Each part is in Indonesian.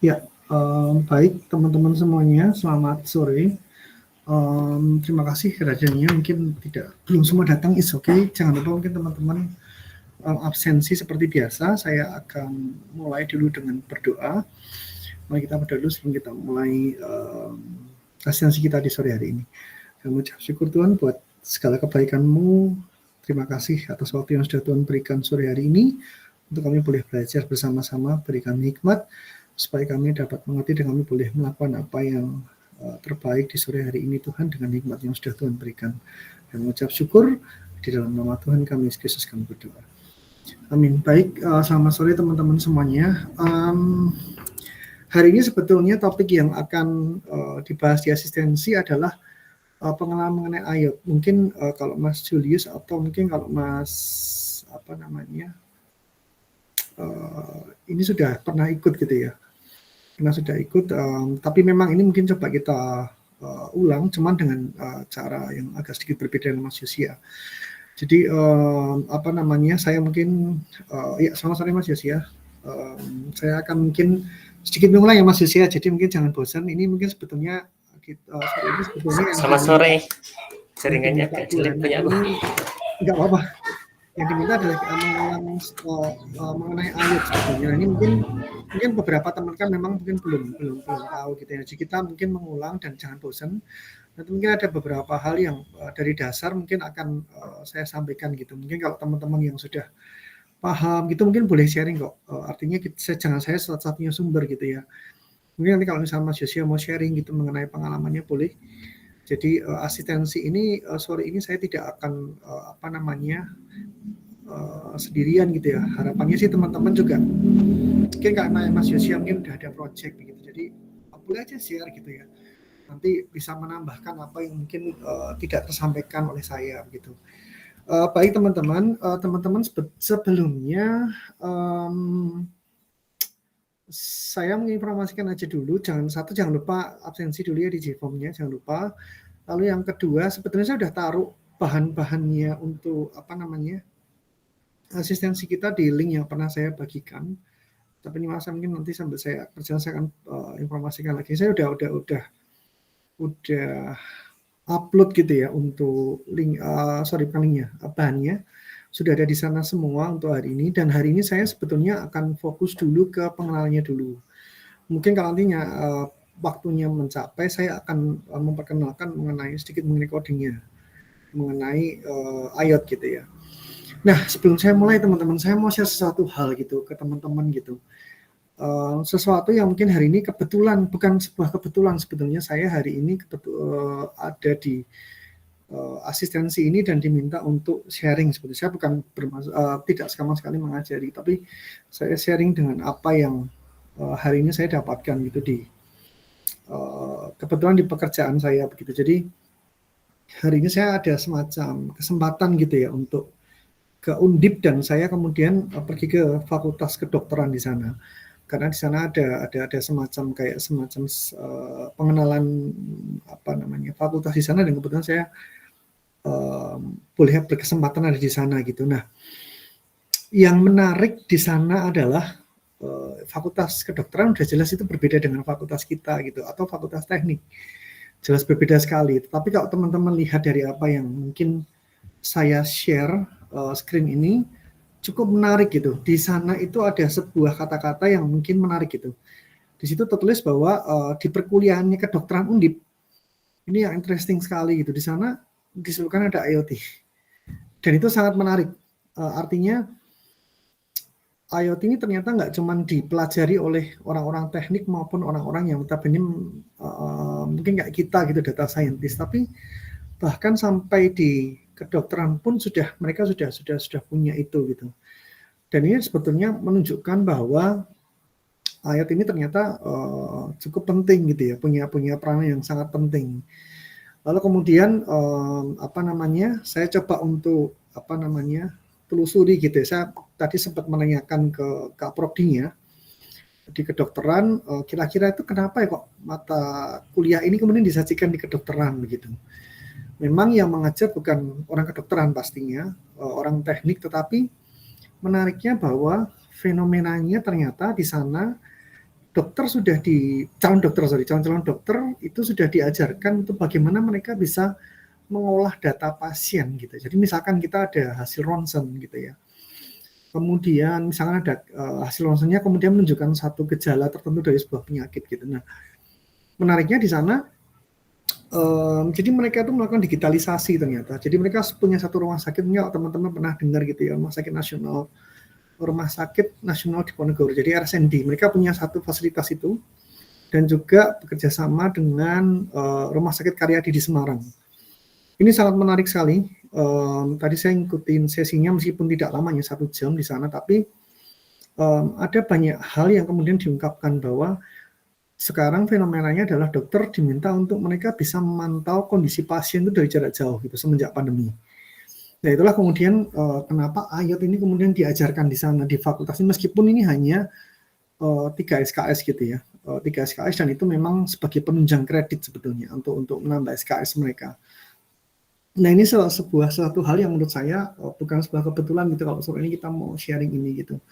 Ya, baik teman-teman semuanya, selamat sore. Terima kasih kehadirannya. Mungkin belum semua datang, is okay. Jangan lupa mungkin teman-teman absensi seperti biasa. Saya akan mulai dulu dengan berdoa. Mari kita berdoa dulu sebelum kita mulai asistensi kita di sore hari ini. Kami ucap syukur Tuhan buat segala kebaikan-Mu. Terima kasih atas waktu yang sudah Tuhan berikan sore hari ini untuk kami boleh belajar bersama-sama, berikan hikmat supaya kami dapat mengerti dan kami boleh melakukan apa yang terbaik di sore hari ini Tuhan dengan hikmat yang sudah Tuhan berikan. Dan mengucap syukur di dalam nama Tuhan kami Yesus Kristus kami berdoa. Amin. Baik, selamat sore teman-teman semuanya. Hari ini sebetulnya topik yang akan dibahas di asistensi adalah pengalaman mengenai ayat. Mungkin kalau Mas Julius atau mungkin kalau Mas ini sudah pernah ikut gitu ya. Sudah ikut, tapi memang ini mungkin coba kita ulang, cuman dengan cara yang agak sedikit berbeda dengan Mas Yosia. Jadi saya mungkin ya selamat sore Mas Yosia. Saya akan mungkin sedikit mengulang ya Mas Yosia. Jadi mungkin jangan bosan. Ini mungkin sebetulnya selamat sore. Jaringannya agak jelek punya aku. Enggak apa-apa. Yang diminta adalah mengulang mengenai ayat sebetulnya. Ini mungkin beberapa teman kan memang mungkin belum tahu gitu ya. Jadi kita mungkin mengulang dan jangan bosan. Nanti mungkin ada beberapa hal yang dari dasar mungkin akan saya sampaikan gitu. Mungkin kalau teman-teman yang sudah paham gitu mungkin boleh sharing kok. Artinya jangan saya satu-satunya sumber gitu ya. Mungkin nanti kalau misalnya Mas Yosia mau sharing gitu mengenai pengalamannya boleh. Jadi asistensi ini sore ini saya tidak akan sendirian gitu ya. Harapannya sih teman-teman juga mungkin karena Mas Yosia mungkin udah ada project begitu. Jadi boleh aja share gitu ya. Nanti bisa menambahkan apa yang mungkin tidak tersampaikan oleh saya gitu. Baik teman-teman, sebelumnya saya menginformasikan aja dulu, jangan lupa absensi dulu ya di J-Form-nya, jangan lupa. Lalu yang kedua, sebetulnya saya sudah taruh bahan-bahannya untuk asistensi kita di link yang pernah saya bagikan. Tapi ini masa mungkin nanti sambil saya kerjaan saya akan informasikan lagi. Saya udah upload gitu ya untuk link bahannya sudah ada di sana semua untuk hari ini. Dan hari ini saya sebetulnya akan fokus dulu ke pengenalannya dulu. Mungkin kalau nantinya waktunya mencapai, saya akan memperkenalkan sedikit mengenai codingnya, mengenai IOT gitu ya. Nah, sebelum saya mulai teman-teman, saya mau share sesuatu hal gitu ke teman-teman gitu. Sesuatu yang mungkin hari ini kebetulan, bukan sebuah kebetulan sebetulnya, saya hari ini ada di asistensi ini dan diminta untuk sharing. Seperti saya bukan tidak sama sekali mengajari, tapi saya sharing dengan apa yang hari ini saya dapatkan gitu di kebetulan di pekerjaan saya begitu. Jadi hari ini saya ada semacam kesempatan gitu ya untuk ke Undip dan saya kemudian pergi ke Fakultas Kedokteran di sana. Karena di sana ada semacam pengenalan fakultas di sana, dan kebetulan saya boleh berkesempatan ada di sana gitu. Nah, yang menarik di sana adalah Fakultas Kedokteran udah jelas itu berbeda dengan fakultas kita gitu, atau fakultas teknik, jelas berbeda sekali. Tapi kalau teman-teman lihat dari apa yang mungkin saya share screen ini, cukup menarik gitu. Di sana itu ada sebuah kata-kata yang mungkin menarik gitu. Di situ tertulis bahwa di perkuliahannya kedokteran Undip, ini yang interesting sekali gitu. Di sana disebutkan ada IoT. Dan itu sangat menarik. Artinya IoT ini ternyata nggak cuma dipelajari oleh orang-orang teknik maupun orang-orang yang notabene mungkin kayak kita gitu, data scientist, tapi bahkan sampai di kedokteran pun mereka sudah punya itu gitu. Dan ini sebetulnya menunjukkan bahwa IoT ini ternyata cukup penting gitu ya, punya peran yang sangat penting. Lalu kemudian saya coba untuk telusuri gitu ya. Saya tadi sempat menanyakan ke Kak Prodinya di kedokteran, kira-kira itu kenapa ya kok mata kuliah ini kemudian disajikan di kedokteran begitu. Memang yang mengajar bukan orang kedokteran pastinya, orang teknik, tetapi menariknya bahwa fenomenanya ternyata di sana calon dokter itu sudah diajarkan untuk bagaimana mereka bisa mengolah data pasien gitu. Jadi misalkan kita ada hasil ronsen gitu ya. Kemudian misalkan ada hasil ronsennya kemudian menunjukkan satu gejala tertentu dari sebuah penyakit gitu. Nah, menariknya di sana jadi mereka itu melakukan digitalisasi ternyata. Jadi mereka punya satu rumah sakit, teman-teman pernah dengar gitu ya, Rumah Sakit Nasional Diponegoro, jadi RSND. Mereka punya satu fasilitas itu dan juga bekerja sama dengan Rumah Sakit Karyadi di Semarang. Ini sangat menarik sekali. Tadi saya ngikutin sesinya meskipun tidak lama, hanya 1 jam di sana, tapi ada banyak hal yang kemudian diungkapkan bahwa sekarang fenomenanya adalah dokter diminta untuk mereka bisa memantau kondisi pasien itu dari jarak jauh gitu semenjak pandemi. Nah, itulah kemudian kenapa IOT ini kemudian diajarkan di sana di fakultas ini, meskipun ini hanya 3 SKS gitu ya, 3 SKS, dan itu memang sebagai penunjang kredit sebetulnya untuk menambah SKS mereka. Nah, ini satu hal yang menurut saya bukan sebuah kebetulan gitu kalau sore ini kita mau sharing ini gitu.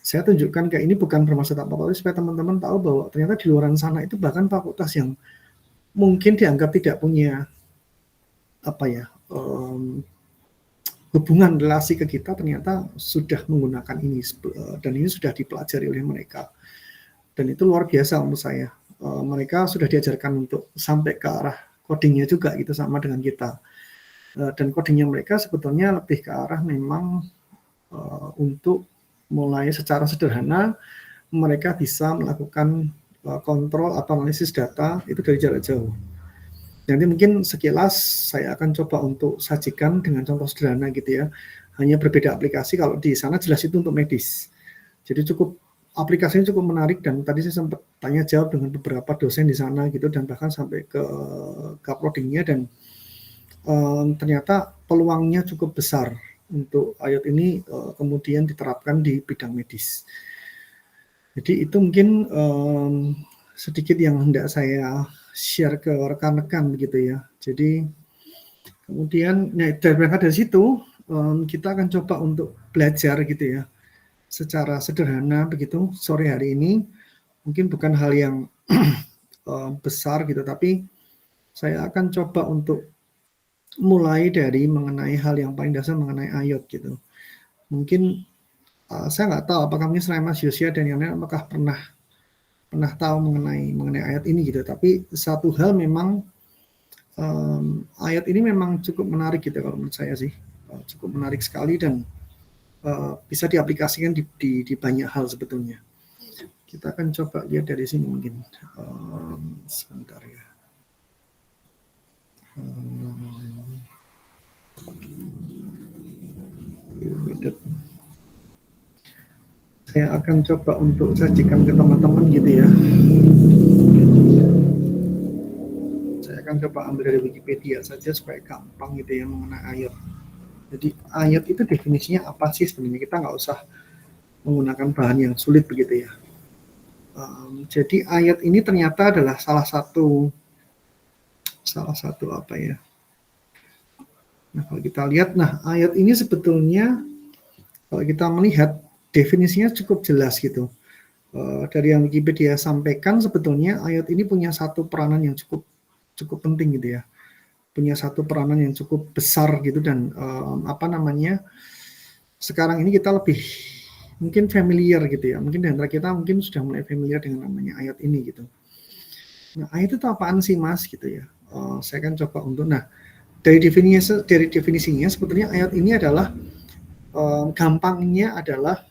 Saya tunjukkan kayak ini bukan bermaksud apa-apa, supaya teman-teman tahu bahwa ternyata di luar sana itu bahkan fakultas yang mungkin dianggap tidak punya hubungan relasi ke kita ternyata sudah menggunakan ini, dan ini sudah dipelajari oleh mereka, dan itu luar biasa menurut saya. Mereka sudah diajarkan untuk sampai ke arah codingnya juga gitu sama dengan kita, dan codingnya mereka sebetulnya lebih ke arah memang untuk mulai secara sederhana mereka bisa melakukan kontrol atau analisis data itu dari jarak jauh. Nanti mungkin sekilas saya akan coba untuk sajikan dengan contoh sederhana gitu ya. Hanya berbeda aplikasi. Kalau di sana jelas itu untuk medis. Jadi aplikasinya cukup menarik, dan tadi saya sempat tanya jawab dengan beberapa dosen di sana gitu, dan bahkan sampai ke uploadingnya, dan ternyata peluangnya cukup besar untuk IOT ini kemudian diterapkan di bidang medis. Jadi itu mungkin sedikit yang hendak saya share ke rekan-rekan begitu ya. Jadi kemudian dari situ kita akan coba untuk belajar gitu ya, secara sederhana begitu sore hari ini. Mungkin bukan hal yang besar gitu, tapi saya akan coba untuk mulai dari mengenai hal yang paling dasar mengenai IOT gitu. Mungkin saya nggak tahu apakah mungkin selain Mas Yosia dan yang lain apakah pernah tahu mengenai IOT ini gitu. Tapi satu hal memang IOT ini memang cukup menarik gitu kalau menurut saya sih, cukup menarik sekali, dan bisa diaplikasikan di banyak hal sebetulnya. Kita akan coba lihat dari sini mungkin sebentar ya. Saya akan coba untuk sajikan ke teman-teman gitu ya. Saya akan coba ambil dari Wikipedia saja supaya gampang gitu ya mengenai IOT. Jadi IOT itu definisinya apa sih sebenarnya? Kita nggak usah menggunakan bahan yang sulit begitu ya. Jadi IOT ini ternyata adalah salah satu apa ya? Nah, kalau kita lihat, IOT ini sebetulnya kalau kita melihat definisinya cukup jelas gitu. Dari yang Wikipedia sampaikan, sebetulnya IOT ini punya satu peranan yang cukup penting gitu ya. Punya satu peranan yang cukup besar gitu, dan sekarang ini kita lebih mungkin familiar gitu ya. Mungkin di antara kita mungkin sudah mulai familiar dengan namanya IOT ini gitu. Nah, IOT itu apaan sih Mas gitu ya. Saya akan coba untuk, dari definisinya sebetulnya IOT ini adalah gampangnya adalah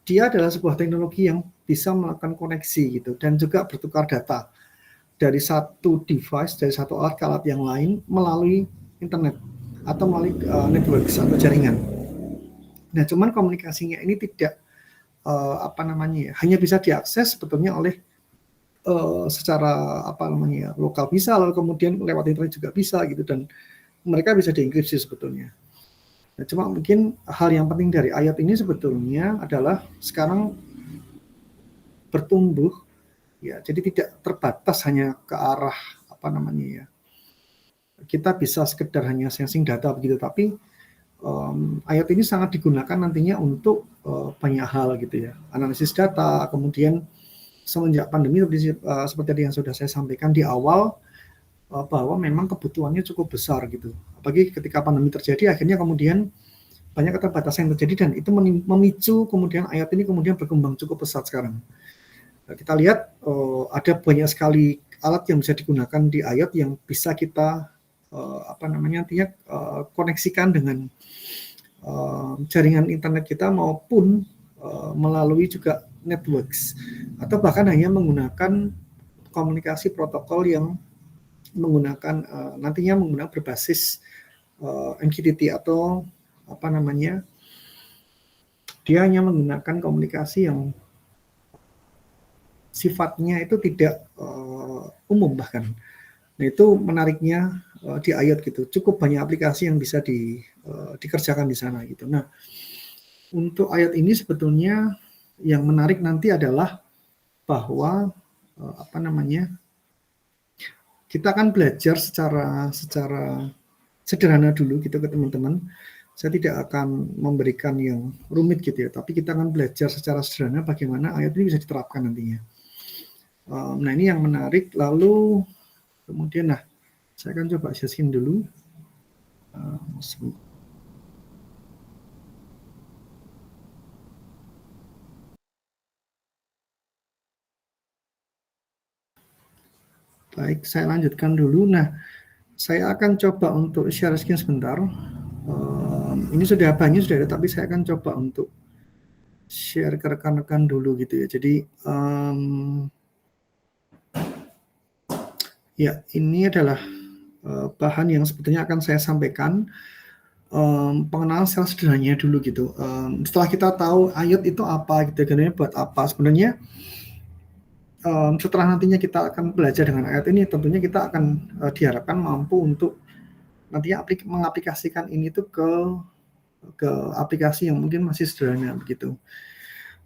dia adalah sebuah teknologi yang bisa melakukan koneksi gitu, dan juga bertukar data dari satu device, dari satu alat ke alat yang lain melalui internet atau melalui networks atau jaringan. Nah, cuman komunikasinya ini tidak hanya bisa diakses sebetulnya oleh secara lokal bisa, lalu kemudian lewat internet juga bisa gitu, dan mereka bisa dienkripsi sebetulnya. Nah, cuma mungkin hal yang penting dari IOT ini sebetulnya adalah sekarang bertumbuh ya, jadi tidak terbatas hanya ke arah kita bisa sekedar hanya sensing data begitu, tapi IOT ini sangat digunakan nantinya untuk banyak hal gitu ya, analisis data, kemudian semenjak pandemi seperti yang sudah saya sampaikan di awal, bahwa memang kebutuhannya cukup besar gitu. Apalagi ketika pandemi terjadi, akhirnya kemudian banyak keterbatasan yang terjadi dan itu memicu kemudian IoT ini kemudian berkembang cukup pesat sekarang. Kita lihat ada banyak sekali alat yang bisa digunakan di IoT yang bisa kita koneksikan dengan jaringan internet kita maupun melalui juga networks atau bahkan hanya menggunakan komunikasi protokol yang menggunakan nantinya menggunakan berbasis MQTT atau dia hanya menggunakan komunikasi yang sifatnya itu tidak umum bahkan. Nah itu menariknya di IoT gitu, cukup banyak aplikasi yang bisa dikerjakan di sana gitu. Nah untuk IoT ini sebetulnya yang menarik nanti adalah bahwa kita akan belajar secara sederhana dulu gitu ke teman-teman. Saya tidak akan memberikan yang rumit gitu ya, tapi kita akan belajar secara sederhana bagaimana IoT ini bisa diterapkan nantinya. Nah ini yang menarik. Lalu kemudian saya akan coba sharing dulu. Baik, saya lanjutkan dulu. Nah, saya akan coba untuk share screen sebentar. Ini sudah banyak sudah ada, tapi saya akan coba untuk share ke rekan-rekan dulu gitu ya. Jadi ya ini adalah bahan yang sebetulnya akan saya sampaikan. Pengenalan secara sederhananya dulu gitu. Setelah kita tahu IoT itu apa gitu, gunanya buat apa sebenarnya. Setelah nantinya kita akan belajar dengan IoT ini, tentunya kita akan diharapkan mampu untuk nantinya mengaplikasikan ini tuh ke aplikasi yang mungkin masih sederhana begitu.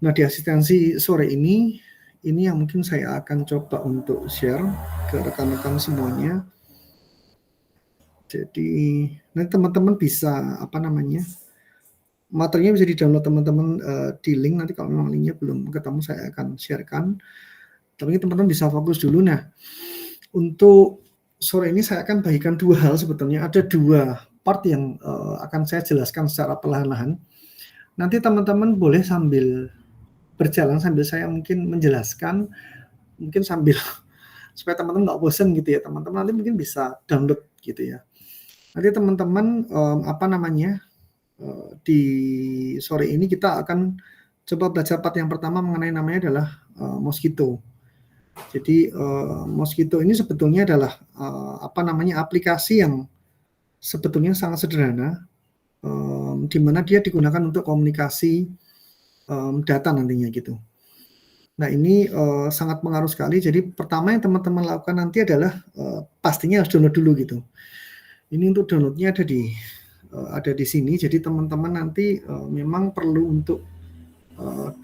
Nah di asistensi sore ini yang mungkin saya akan coba untuk share ke rekan-rekan semuanya. Jadi nanti teman-teman bisa materinya bisa di-download teman-teman di link, nanti kalau memang linknya belum ketemu saya akan sharekan. Tapi teman-teman bisa fokus dulu. Nah, untuk sore ini saya akan bagikan dua hal sebetulnya. Ada dua part yang akan saya jelaskan secara perlahan-lahan. Nanti teman-teman boleh sambil berjalan, sambil saya mungkin menjelaskan, mungkin sambil supaya teman-teman nggak bosan gitu ya. Teman-teman nanti mungkin bisa download gitu ya. Nanti teman-teman di sore ini kita akan coba belajar part yang pertama mengenai namanya adalah Mosquito. Jadi Mosquito ini sebetulnya adalah aplikasi yang sebetulnya sangat sederhana, di mana dia digunakan untuk komunikasi data nantinya gitu. Nah ini sangat pengaruh sekali. Jadi pertama yang teman-teman lakukan nanti adalah pastinya harus download dulu gitu. Ini untuk downloadnya ada di sini. Jadi teman-teman nanti memang perlu untuk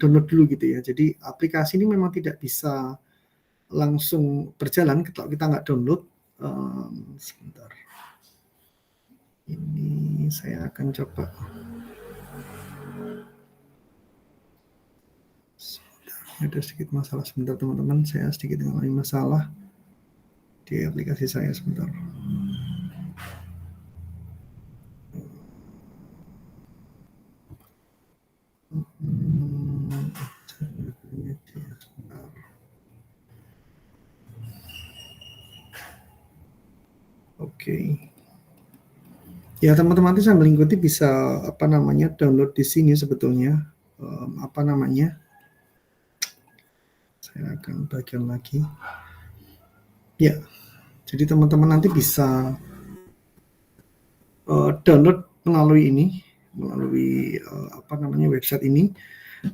download dulu gitu ya. Jadi aplikasi ini memang tidak bisa langsung berjalan kalau kita nggak download. Sebentar, ini saya akan coba. Sebentar, ada sedikit masalah sebentar teman-teman, saya sedikit mengalami masalah di aplikasi saya sebentar. Oke. Ya teman-teman nanti sambil mengikuti bisa download di sini sebetulnya. Saya akan bagian lagi. Ya. Jadi teman-teman nanti bisa download melalui website ini.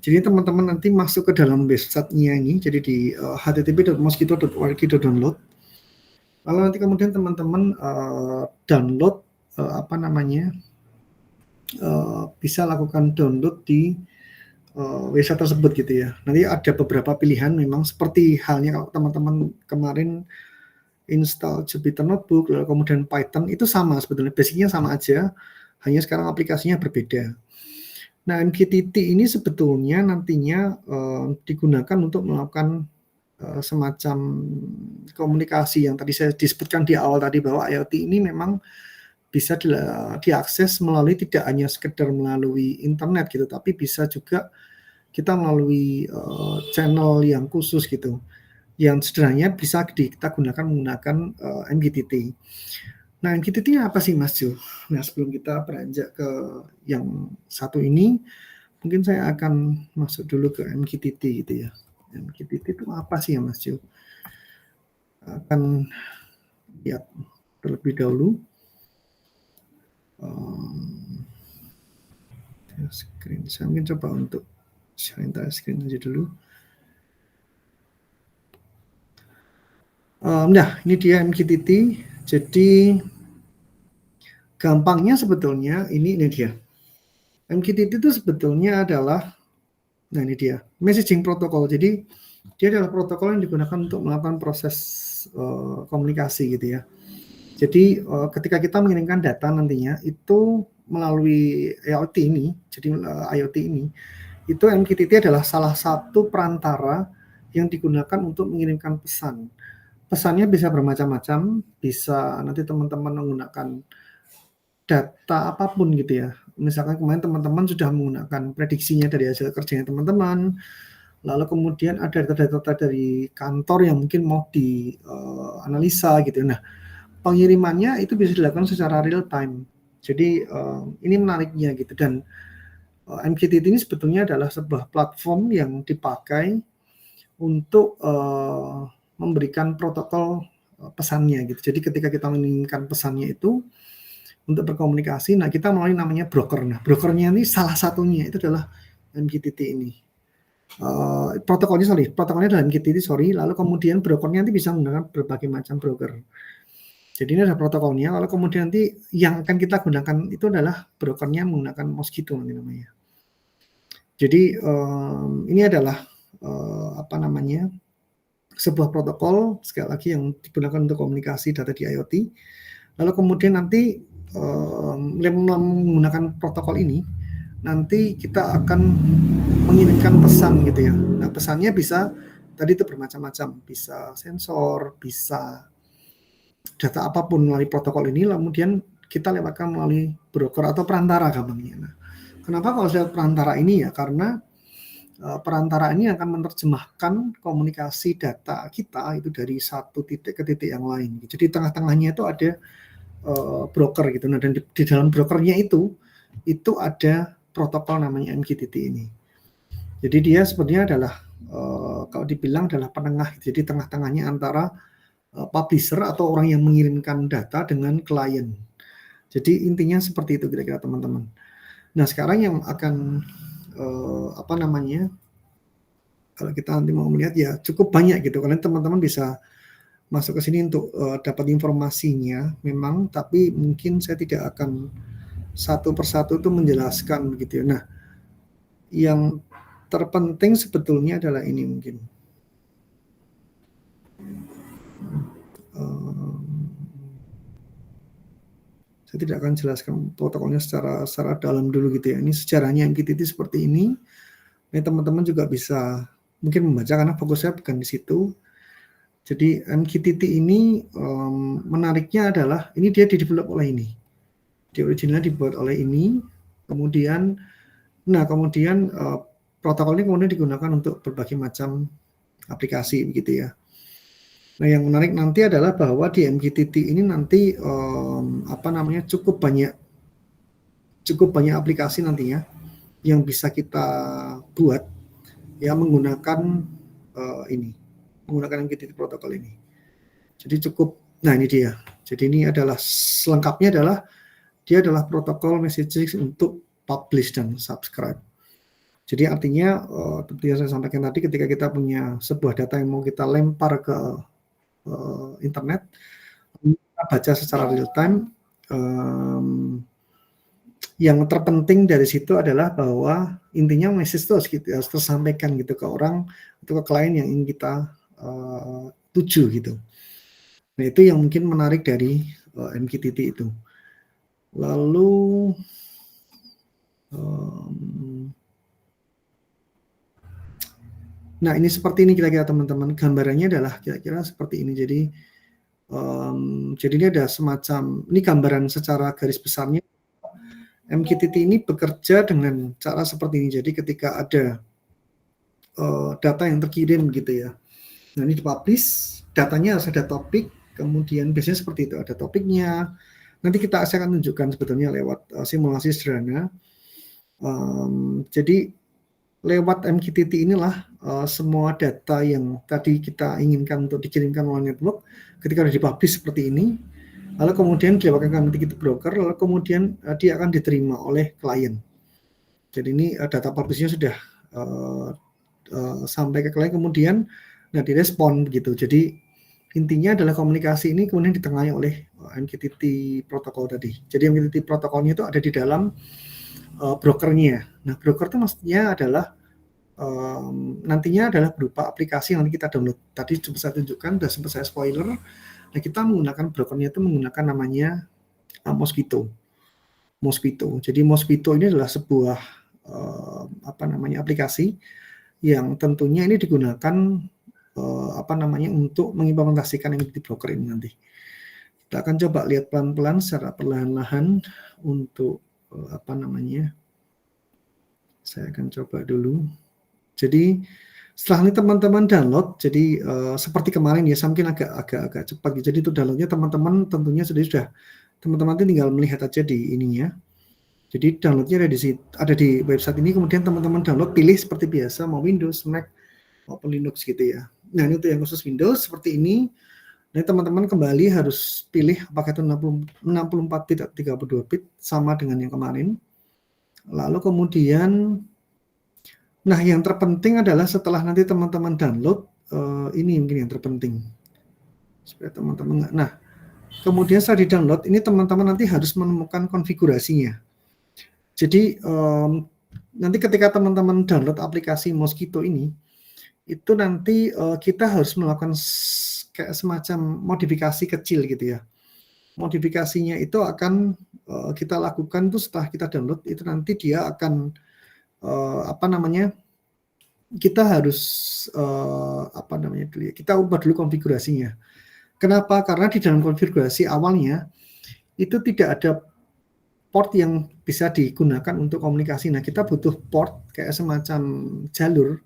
Jadi teman-teman nanti masuk ke dalam website-nya ini. Jadi di http://mosquito.org.download. Lalu nanti kemudian teman-teman download bisa lakukan download di website tersebut gitu ya. Nanti ada beberapa pilihan memang seperti halnya kalau teman-teman kemarin install Jupyter Notebook, lalu kemudian Python itu sama sebetulnya, basicnya sama aja, hanya sekarang aplikasinya berbeda. Nah MQTT ini sebetulnya nantinya digunakan untuk melakukan semacam komunikasi yang tadi saya disebutkan di awal tadi, bahwa IoT ini memang bisa diakses melalui tidak hanya sekedar melalui internet gitu, tapi bisa juga kita melalui channel yang khusus gitu, yang sederhananya bisa kita gunakan menggunakan MQTT. Nah, MQTT apa sih Mas Jo? Nah, sebelum kita beranjak ke yang satu ini, mungkin saya akan masuk dulu ke MQTT gitu ya. MQTT itu apa sih ya Mas Jo? Akan lihat terlebih dahulu. Screen. Saya mungkin coba untuk share entire screen aja dulu. Nah, ini dia MQTT. Jadi gampangnya sebetulnya ini dia. MQTT itu sebetulnya adalah, nah ini dia, messaging protocol. Jadi dia adalah protokol yang digunakan untuk melakukan proses komunikasi gitu ya. Jadi ketika kita mengirimkan data nantinya itu melalui IoT ini, jadi IoT ini, itu MQTT adalah salah satu perantara yang digunakan untuk mengirimkan pesan. Pesannya bisa bermacam-macam, bisa nanti teman-teman menggunakan data apapun gitu ya. Misalkan kemarin teman-teman sudah menggunakan prediksinya dari hasil kerjanya teman-teman, lalu kemudian ada data-data dari kantor yang mungkin mau dianalisa gitu. Nah, pengirimannya itu bisa dilakukan secara real time. Jadi ini menariknya gitu, dan MQTT ini sebetulnya adalah sebuah platform yang dipakai untuk memberikan protokol pesannya gitu. Jadi ketika kita menginginkan pesannya itu untuk berkomunikasi, nah kita melalui namanya broker. Nah, brokernya ini salah satunya itu adalah MQTT ini. Protokolnya adalah MQTT, lalu kemudian brokernya nanti bisa menggunakan berbagai macam broker. Jadi ini adalah protokolnya, lalu kemudian nanti yang akan kita gunakan itu adalah brokernya menggunakan Mosquitto nanti namanya. Jadi ini adalah sebuah protokol sekali lagi yang digunakan untuk komunikasi data di IoT. Lalu kemudian nanti menggunakan protokol ini, nanti kita akan mengirimkan pesan gitu ya. Nah, pesannya bisa tadi itu bermacam-macam, bisa sensor, bisa data apapun melalui protokol ini, kemudian kita lewatkan melalui broker atau perantara gampangnya. Nah, kenapa kalau lewat perantara ini ya? Karena perantara ini akan menerjemahkan komunikasi data kita itu dari satu titik ke titik yang lain. Jadi tengah-tengahnya itu ada broker gitu. Nah, dan di dalam brokernya itu ada protokol namanya MQTT ini. Jadi dia sebenarnya adalah kalau dibilang adalah penengah. Jadi tengah-tengahnya antara publisher atau orang yang mengirimkan data dengan klien. Jadi intinya seperti itu kira-kira teman-teman. Nah, sekarang yang akan kalau kita nanti mau melihat ya cukup banyak gitu. Kalian teman-teman bisa masuk ke sini untuk dapat informasinya memang, tapi mungkin saya tidak akan satu persatu itu menjelaskan begitu ya. Nah, yang terpenting sebetulnya adalah ini mungkin. Saya tidak akan jelaskan protokolnya secara dalam dulu gitu ya. Ini sejarahnya MQTT seperti ini. Ini teman-teman juga bisa mungkin membaca karena fokus saya bukan di situ. Jadi MQTT ini menariknya adalah ini dia di-develop oleh ini. Di originalnya dibuat oleh ini. Kemudian protokolnya kemudian digunakan untuk berbagai macam aplikasi begitu ya. Nah, yang menarik nanti adalah bahwa di MQTT ini nanti cukup banyak aplikasi nantinya yang bisa kita buat ya menggunakan menggunakan MQTT protokol ini. Jadi nah ini dia. Jadi ini adalah selengkapnya adalah dia adalah protokol messaging untuk publish dan subscribe. Jadi artinya seperti yang saya sampaikan tadi, ketika kita punya sebuah data yang mau kita lempar ke internet, kita baca secara real time. Yang terpenting dari situ adalah bahwa intinya message itu harus tersampaikan gitu ke orang atau ke klien yang ingin kita tuju gitu. Nah, itu yang mungkin menarik dari MQTT itu. Lalu Nah, ini seperti ini kira-kira teman-teman. Gambarannya adalah kira-kira seperti ini. Jadi ini ada semacam, ini gambaran secara garis besarnya. MQTT ini bekerja dengan cara seperti ini. Jadi ketika ada data yang terkirim gitu ya. Nah, ini dipublish, datanya harus ada topik, kemudian biasanya seperti itu, ada topiknya. Nanti saya akan tunjukkan sebetulnya lewat simulasi sederhana. Jadi lewat MQTT inilah semua data yang tadi kita inginkan untuk dikirimkan melalui network, ketika sudah dipublish seperti ini, lalu kemudian dilewatkan MQTT broker, lalu kemudian dia akan diterima oleh klien. Jadi ini data publishnya sudah sampai ke klien, kemudian direspon begitu. Jadi intinya adalah komunikasi ini kemudian ditengahi oleh MQTT protokol tadi. Jadi MQTT protokolnya itu ada di dalam brokernya. Nah, broker itu maksudnya adalah nantinya adalah berupa aplikasi yang nanti kita download. Tadi sempat saya tunjukkan, sudah sempat saya spoiler. Nah, kita menggunakan brokernya itu menggunakan namanya Mosquitto. Jadi Mosquitto ini adalah sebuah aplikasi yang tentunya ini digunakan untuk mengimplementasikan MQTT broker ini nanti. Kita akan coba lihat pelan-pelan secara perlahan-lahan untuk saya akan coba dulu. Jadi setelah ini teman-teman download, jadi seperti kemarin ya, saya mungkin agak cepat. Jadi itu downloadnya teman-teman tentunya sudah teman-teman tinggal melihat aja di ininya. Jadi downloadnya ada di website ini, kemudian teman-teman download, pilih seperti biasa mau Windows, Mac, maupun Linux gitu ya. Nah, ini untuk yang khusus Windows seperti ini. Nah, teman-teman kembali harus pilih apakah itu 64 bit atau 32 bit sama dengan yang kemarin. Lalu kemudian, nah yang terpenting adalah setelah nanti teman-teman download, ini mungkin yang terpenting. Supaya teman-teman, nah kemudian setelah di-download, ini teman-teman nanti harus menemukan konfigurasinya. Jadi nanti ketika teman-teman download aplikasi Mosquitto ini, itu nanti kita harus melakukan kayak semacam modifikasi kecil gitu ya. Modifikasinya itu akan kita lakukan tuh setelah kita download, itu nanti dia akan kita harus kita ubah dulu konfigurasinya. Kenapa? Karena di dalam konfigurasi awalnya itu tidak ada port yang bisa digunakan untuk komunikasi. Nah, kita butuh port kayak semacam jalur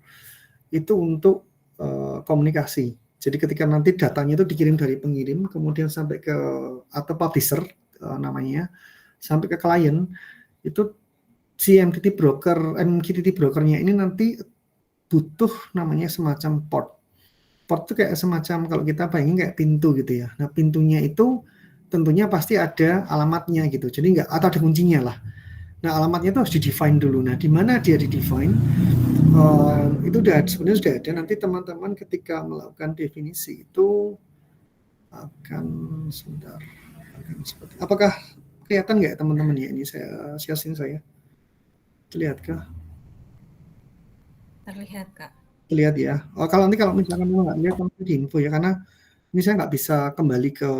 itu untuk komunikasi. Jadi ketika nanti datanya itu dikirim dari pengirim, kemudian sampai ke atau publisher namanya, sampai ke klien, itu si MQTT brokernya ini nanti butuh namanya semacam port. Port itu kayak semacam, kalau kita bayangin kayak pintu gitu ya. Nah, pintunya itu tentunya pasti ada alamatnya gitu. Jadi atau ada kuncinya lah. Nah, alamatnya itu harus di-define dulu. Nah, di mana dia di-define? Itu sebenarnya sudah ada. Nanti teman-teman ketika melakukan definisi itu akan seperti. Apakah kelihatan nggak teman-teman ya? Ini saya sharing saya. Terlihatkah? Terlihat, Kak. Terlihat ya. Kalau misalkan nggak lihat di info ya, karena ini saya nggak bisa kembali ke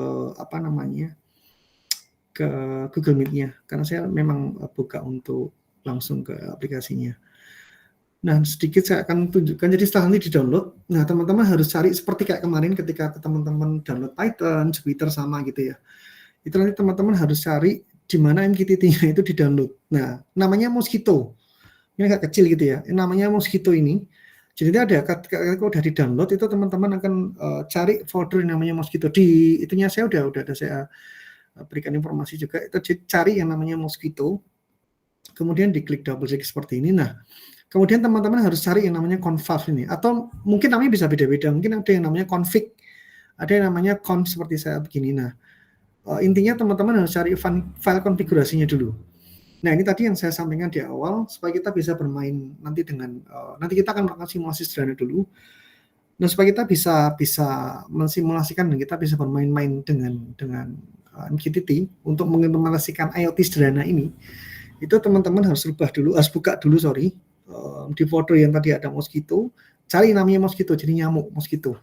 ke Google Meet-nya, karena saya memang buka untuk langsung ke aplikasinya. Nah, sedikit saya akan tunjukkan. Jadi setelah nanti di-download, nah teman-teman harus cari seperti kayak kemarin ketika teman-teman download Python, Jupyter sama gitu ya. Itu nanti teman-teman harus cari di mana MQTT-nya itu di-download. Nah, namanya Mosquitto. Ini agak kecil gitu ya. Namanya Mosquitto ini. Jadi ada kalau udah di-download itu teman-teman akan cari folder yang namanya Mosquitto. Di itunya saya udah ada saya berikan informasi juga. Itu cari yang namanya Mosquitto. Kemudian diklik double click seperti ini. Nah, kemudian teman-teman harus cari yang namanya conf ini, atau mungkin namanya bisa beda-beda. Mungkin ada yang namanya config, ada yang namanya conf seperti saya begini. Nah, intinya teman-teman harus cari file konfigurasinya dulu. Nah, ini tadi yang saya sampaikan di awal supaya kita bisa bermain nanti dengan nanti kita akan melakukan simulasi sederhana dulu. Nah, supaya kita bisa mensimulasikan dan kita bisa bermain-main dengan MQTT untuk mengimplementasikan IoT sederhana ini. Itu teman-teman harus buka dulu di folder yang tadi ada Mosquitto, cari namanya Mosquitto, jadi nyamuk Mosquitto,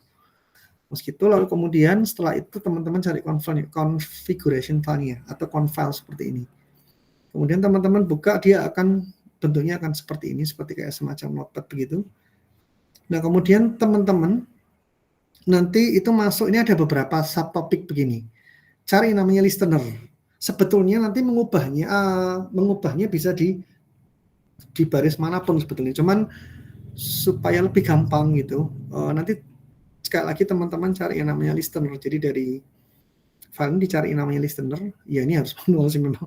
lalu kemudian setelah itu teman-teman cari configuration file-nya atau confile seperti ini. Kemudian teman-teman buka, dia akan bentuknya akan seperti ini, seperti kayak semacam notepad begitu. Nah, kemudian teman-teman nanti itu masuk, ini ada beberapa subtopik begini. Cari namanya listener. Sebetulnya nanti mengubahnya bisa di baris manapun sebetulnya. Cuman supaya lebih gampang gitu, nanti sekali lagi teman-teman cari yang namanya listener. Jadi dari file ini dicari namanya listener. Ya ini harus manual sih memang.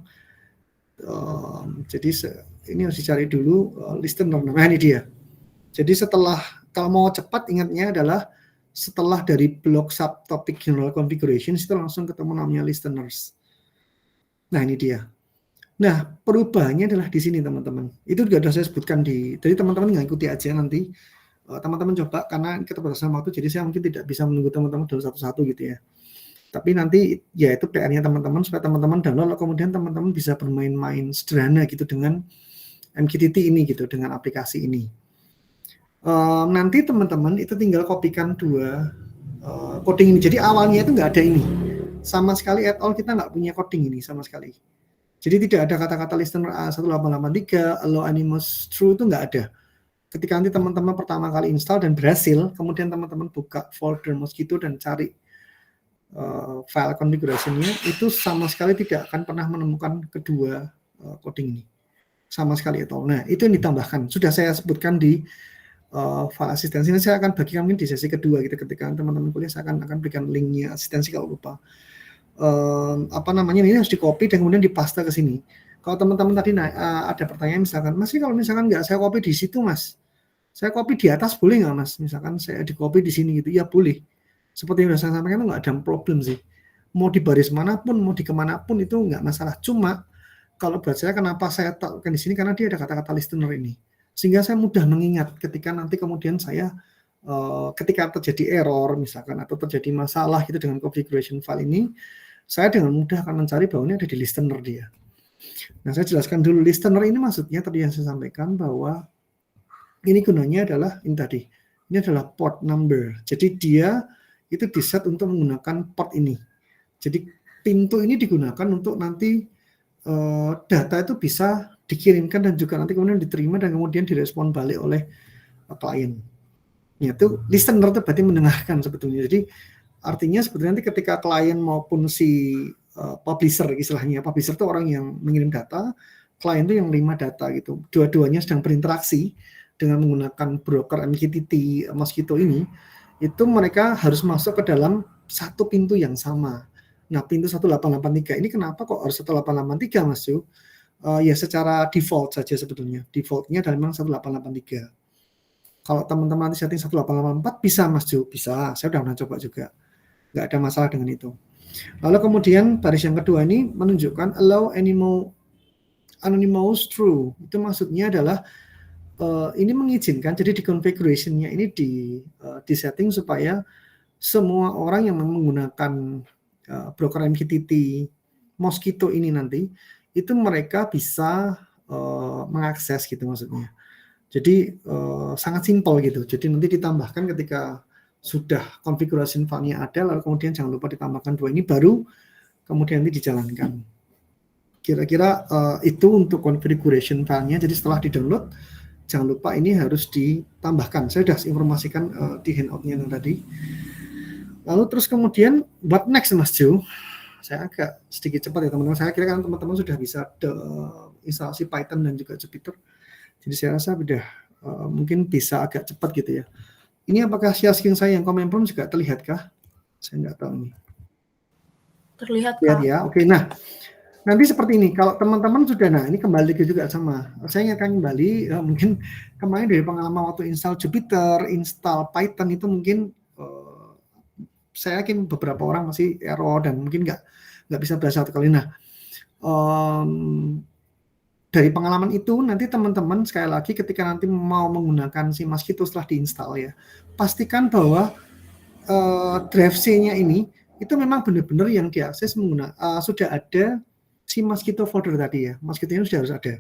Jadi ini harus dicari dulu listener. Nah ini dia. Jadi setelah, kalau mau cepat ingatnya adalah setelah dari blok subtopic general configuration itu langsung ketemu namanya listeners. Nah ini dia. Nah perubahannya adalah di sini teman-teman. Itu juga sudah saya sebutkan jadi teman-teman nggak ikuti aja nanti. Teman-teman coba, karena keterbatasan waktu, jadi saya mungkin tidak bisa menunggu teman-teman dulu satu-satu gitu ya. Tapi nanti ya itu PR-nya teman-teman, supaya teman-teman download, kemudian teman-teman bisa bermain-main sederhana gitu dengan MQTT ini gitu, dengan aplikasi ini. Nanti teman-teman itu tinggal kopikan dua coding ini. Jadi awalnya itu nggak ada ini sama sekali at all, kita nggak punya coding ini sama sekali. Jadi tidak ada kata-kata listener A1883, allow animals true, itu nggak ada. Ketika nanti teman-teman pertama kali install dan berhasil, kemudian teman-teman buka folder Mosquito dan cari file configuration-nya, itu sama sekali tidak akan pernah menemukan kedua coding ini sama sekali at all. Nah itu yang ditambahkan, sudah saya sebutkan di file asistensi. Ini saya akan bagikan mungkin di sesi kedua gitu, ketika teman-teman kuliah saya akan berikan linknya asistensi kalau lupa. Ini harus di copy dan kemudian dipaste ke sini. Kalau teman-teman tadi ada pertanyaan misalkan, Mas, kalau misalkan nggak saya copy di situ Mas, saya copy di atas boleh nggak Mas? Misalkan saya di copy di sini gitu, ya boleh. Seperti yang sudah saya sampaikan, nggak ada problem sih. Mau di baris manapun, mau di kemanapun itu nggak masalah. Cuma kalau buat saya, kenapa saya taruhkan di sini, karena dia ada kata-kata listener ini. Sehingga saya mudah mengingat ketika nanti kemudian saya ketika terjadi error misalkan atau terjadi masalah gitu dengan configuration file ini, saya dengan mudah akan mencari bahwa ini ada di listener dia. Nah, saya jelaskan dulu listener ini maksudnya tadi yang saya sampaikan bahwa ini gunanya adalah ini tadi. Ini adalah port number. Jadi dia itu diset untuk menggunakan port ini. Jadi pintu ini digunakan untuk nanti data itu bisa dikirimkan dan juga nanti kemudian diterima dan kemudian direspon balik oleh klien. Itu listener itu berarti mendengarkan sebetulnya. Jadi artinya sebetulnya nanti ketika klien maupun si publisher, istilahnya publisher itu orang yang mengirim data, klien itu yang menerima data gitu. Dua-duanya sedang berinteraksi dengan menggunakan broker MQTT Mosquito ini, itu mereka harus masuk ke dalam satu pintu yang sama. Nah, pintu 1883 ini kenapa kok harus 1883 Mas Ju? Ya secara default saja sebetulnya. Defaultnya adalah memang 1883. Kalau teman-teman nanti setting 1884 bisa Mas Ju, bisa. Saya udah pernah coba juga. Nggak ada masalah dengan itu. Lalu kemudian baris yang kedua ini menunjukkan allow anonymous true. Itu maksudnya adalah ini mengizinkan, jadi di configuration-nya ini di setting supaya semua orang yang menggunakan broker MQTT Mosquito ini nanti itu mereka bisa mengakses gitu maksudnya. Jadi sangat simpel gitu. Jadi nanti ditambahkan ketika sudah configuration file-nya ada, lalu kemudian jangan lupa ditambahkan dua ini, baru kemudian nanti dijalankan. Kira-kira itu untuk configuration file-nya. Jadi setelah di-download, jangan lupa ini harus ditambahkan. Saya sudah informasikan di handout-nya yang tadi. Lalu terus kemudian what next Mas Jo? Saya agak sedikit cepat ya teman-teman. Saya kira kan teman-teman sudah bisa instalasi Python dan juga Jupyter. Jadi saya rasa sudah mungkin bisa agak cepat gitu ya. Ini apakah share screen saya yang comment prompt juga terlihatkah? Saya nggak tahu nih. Terlihat Kak. Ya, oke. Nah, nanti seperti ini. Kalau teman-teman sudah, nah ini kembali juga sama. Saya ingatkan kembali, mungkin kemarin dari pengalaman waktu install Jupyter, install Python itu mungkin saya yakin beberapa orang masih error dan mungkin nggak bisa belajar satu kali. Nah, dari pengalaman itu nanti teman-teman sekali lagi ketika nanti mau menggunakan si Mosquito setelah diinstal ya, pastikan bahwa drive C-nya ini itu memang benar-benar yang diakses sudah ada si Mosquito folder tadi ya. Mosquito ini sudah harus ada.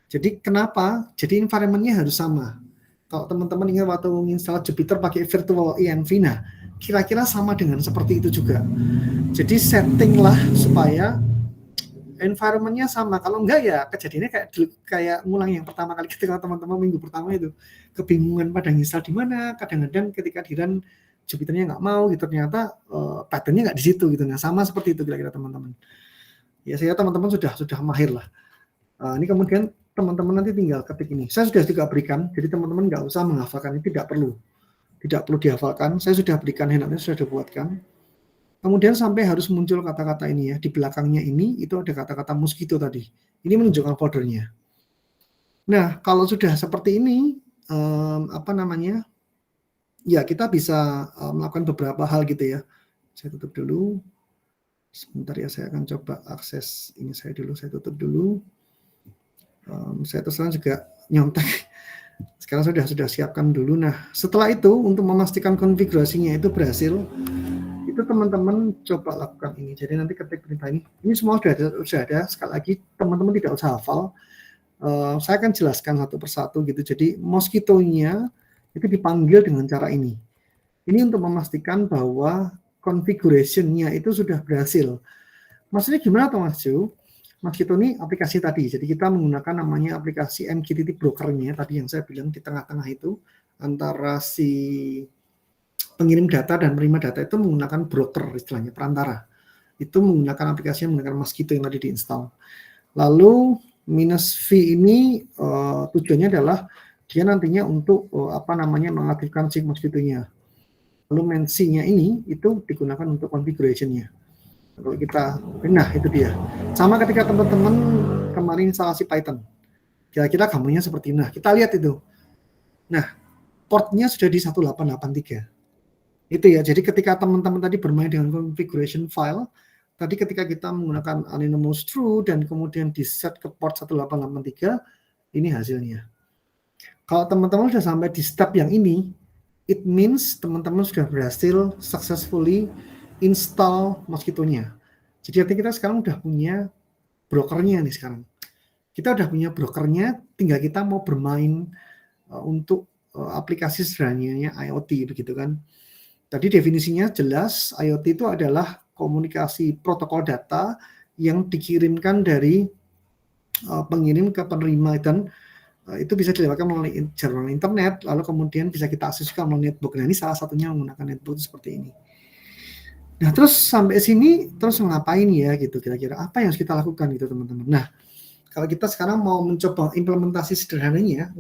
Jadi kenapa? Jadi environment-nya harus sama. Kalau teman-teman ingat waktu menginstal Jupyter pakai virtual env, nah kira-kira sama dengan seperti itu juga. Jadi settinglah supaya environment-nya sama. Kalau enggak ya kejadiannya kayak ngulang yang pertama kali ketika teman-teman minggu pertama itu kebingungan pada install di mana. Kadang-kadang ketika di-run Jupyter-nya nggak mau gitu, ternyata pattern-nya nggak di situ gitu. Nah, sama seperti itu kira-kira teman-teman. Ya saya teman-teman sudah mahir lah. Ini kemudian teman-teman nanti tinggal ketik ini. Saya sudah juga berikan, jadi teman-teman nggak usah menghafalkan, ini tidak perlu dihafalkan. Saya sudah berikan handout-nya, sudah dibuatkan. Kemudian sampai harus muncul kata-kata ini ya, di belakangnya ini itu ada kata-kata mosquito tadi. Ini menunjukkan foldernya. Nah, kalau sudah seperti ini, ya kita bisa melakukan beberapa hal gitu ya. Saya tutup dulu. Sebentar ya, saya akan coba akses ini saya tutup dulu. Saya terus terang juga nyontek. Sekarang sudah siapkan dulu. Nah, setelah itu untuk memastikan konfigurasinya itu berhasil, itu teman-teman coba lakukan ini. Jadi nanti ketik perintah ini semua sudah ada. Sekali lagi teman-teman tidak usah hafal. Saya akan jelaskan satu persatu gitu. Jadi mosquito-nya itu dipanggil dengan cara ini. Ini untuk memastikan bahwa configuration-nya itu sudah berhasil. Maksudnya gimana tuh Mas Jo? Mosquito ini aplikasi tadi. Jadi kita menggunakan namanya aplikasi MQTT broker-nya tadi yang saya bilang di tengah-tengah itu antara si pengirim data dan penerima data itu menggunakan broker istilahnya, perantara. Itu menggunakan aplikasi yang menggunakan Mosquito yang tadi diinstal. Lalu -v ini tujuannya adalah dia nantinya untuk mengaktifkan si Mosquito-nya. Lalu -nya ini itu digunakan untuk configuration-nya. Kalau kita, nah itu dia. Sama ketika teman-teman kemarin instalasi Python. Kira-kira gambarnya seperti ini. Nah, kita lihat itu. Nah, portnya sudah di 1883. Itu ya, jadi ketika teman-teman tadi bermain dengan configuration file, tadi ketika kita menggunakan anonymous true dan kemudian di set ke port 1883, ini hasilnya. Kalau teman-teman sudah sampai di step yang ini, it means teman-teman sudah berhasil successfully install Mosquito-nya. Jadi artinya kita sekarang udah punya brokernya nih sekarang. Kita udah punya brokernya, tinggal kita mau bermain untuk aplikasi sederhananya IoT begitu kan. Tadi definisinya jelas, IoT itu adalah komunikasi protokol data yang dikirimkan dari pengirim ke penerima dan itu bisa dilewatkan melalui jaringan internet, lalu kemudian bisa kita akses juga melalui netbook. Nah ini salah satunya menggunakan netbook seperti ini. Nah terus sampai sini terus ngapain ya gitu kira-kira apa yang harus kita lakukan gitu teman-teman. Nah kalau kita sekarang mau mencoba implementasi sederhananya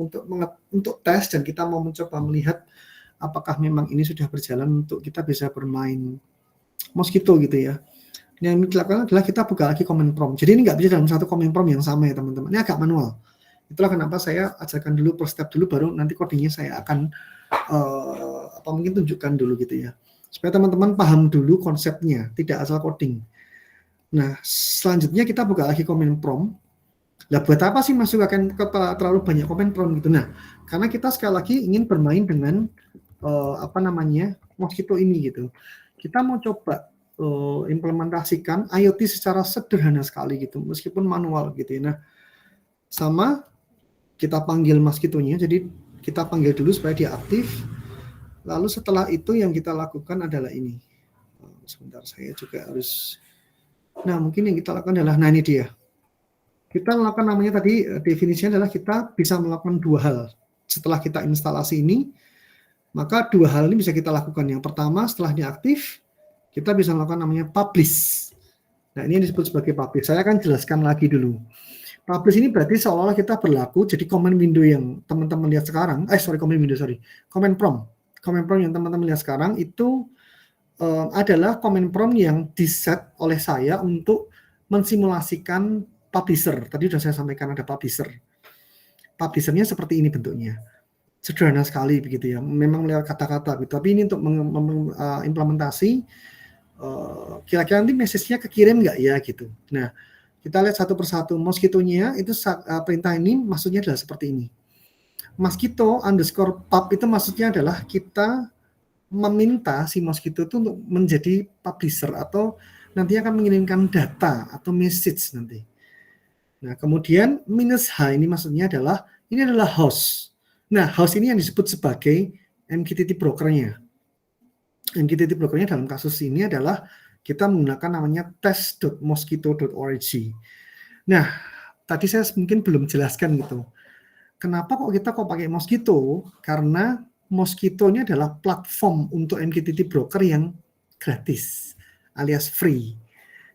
untuk tes dan kita mau mencoba melihat apakah memang ini sudah berjalan untuk kita bisa bermain Mosquito gitu ya. Yang dilakukan adalah kita buka lagi command prompt. Jadi ini nggak bisa dalam satu command prompt yang sama ya teman-teman. Ini agak manual. Itulah kenapa saya ajarkan dulu per step dulu, baru nanti codingnya saya akan mungkin tunjukkan dulu gitu ya. Supaya teman-teman paham dulu konsepnya, tidak asal coding. Nah, selanjutnya kita buka lagi command prompt. Lah buat apa sih masukkan terlalu banyak command prompt gitu? Nah, karena kita sekali lagi ingin bermain dengan Mosquito ini gitu. Kita mau coba implementasikan IoT secara sederhana sekali gitu, meskipun manual gitu ya. Nah, sama kita panggil Mosquito-nya, jadi kita panggil dulu supaya dia aktif. Lalu setelah itu yang kita lakukan adalah ini. Sebentar saya juga harus. Nah, mungkin yang kita lakukan adalah, nah ini dia. Kita melakukan namanya tadi definisinya adalah kita bisa melakukan dua hal. Setelah kita instalasi ini, maka dua hal ini bisa kita lakukan. Yang pertama, setelah dia aktif, kita bisa melakukan namanya publish. Nah, ini yang disebut sebagai publish. Saya akan jelaskan lagi dulu. Publish ini berarti seolah-olah kita berlaku, jadi command window yang teman-teman lihat sekarang, command prompt. Command prompt yang teman-teman lihat sekarang itu adalah command prompt yang diset oleh saya untuk mensimulasikan publisher. Tadi sudah saya sampaikan ada publisher. Publishernya seperti ini bentuknya. Sederhana sekali begitu ya, memang lewat kata-kata gitu. Tapi ini untuk implementasi kira-kira nanti message-nya kekirim nggak ya gitu. Nah, kita lihat satu persatu. Mosquito-nya itu perintah ini maksudnya adalah seperti ini. Mosquito_pub itu maksudnya adalah kita meminta si Mosquito itu untuk menjadi publisher atau nanti akan mengirimkan data atau message nanti. Nah, kemudian -h ini maksudnya adalah ini adalah host. Nah, host ini yang disebut sebagai MQTT broker-nya. MQTT broker-nya dalam kasus ini adalah kita menggunakan namanya test.mosquito.org. Nah, tadi saya mungkin belum jelaskan gitu. Kenapa kita pakai Mosquitto? Karena Mosquitto ini adalah platform untuk MQTT broker yang gratis alias free.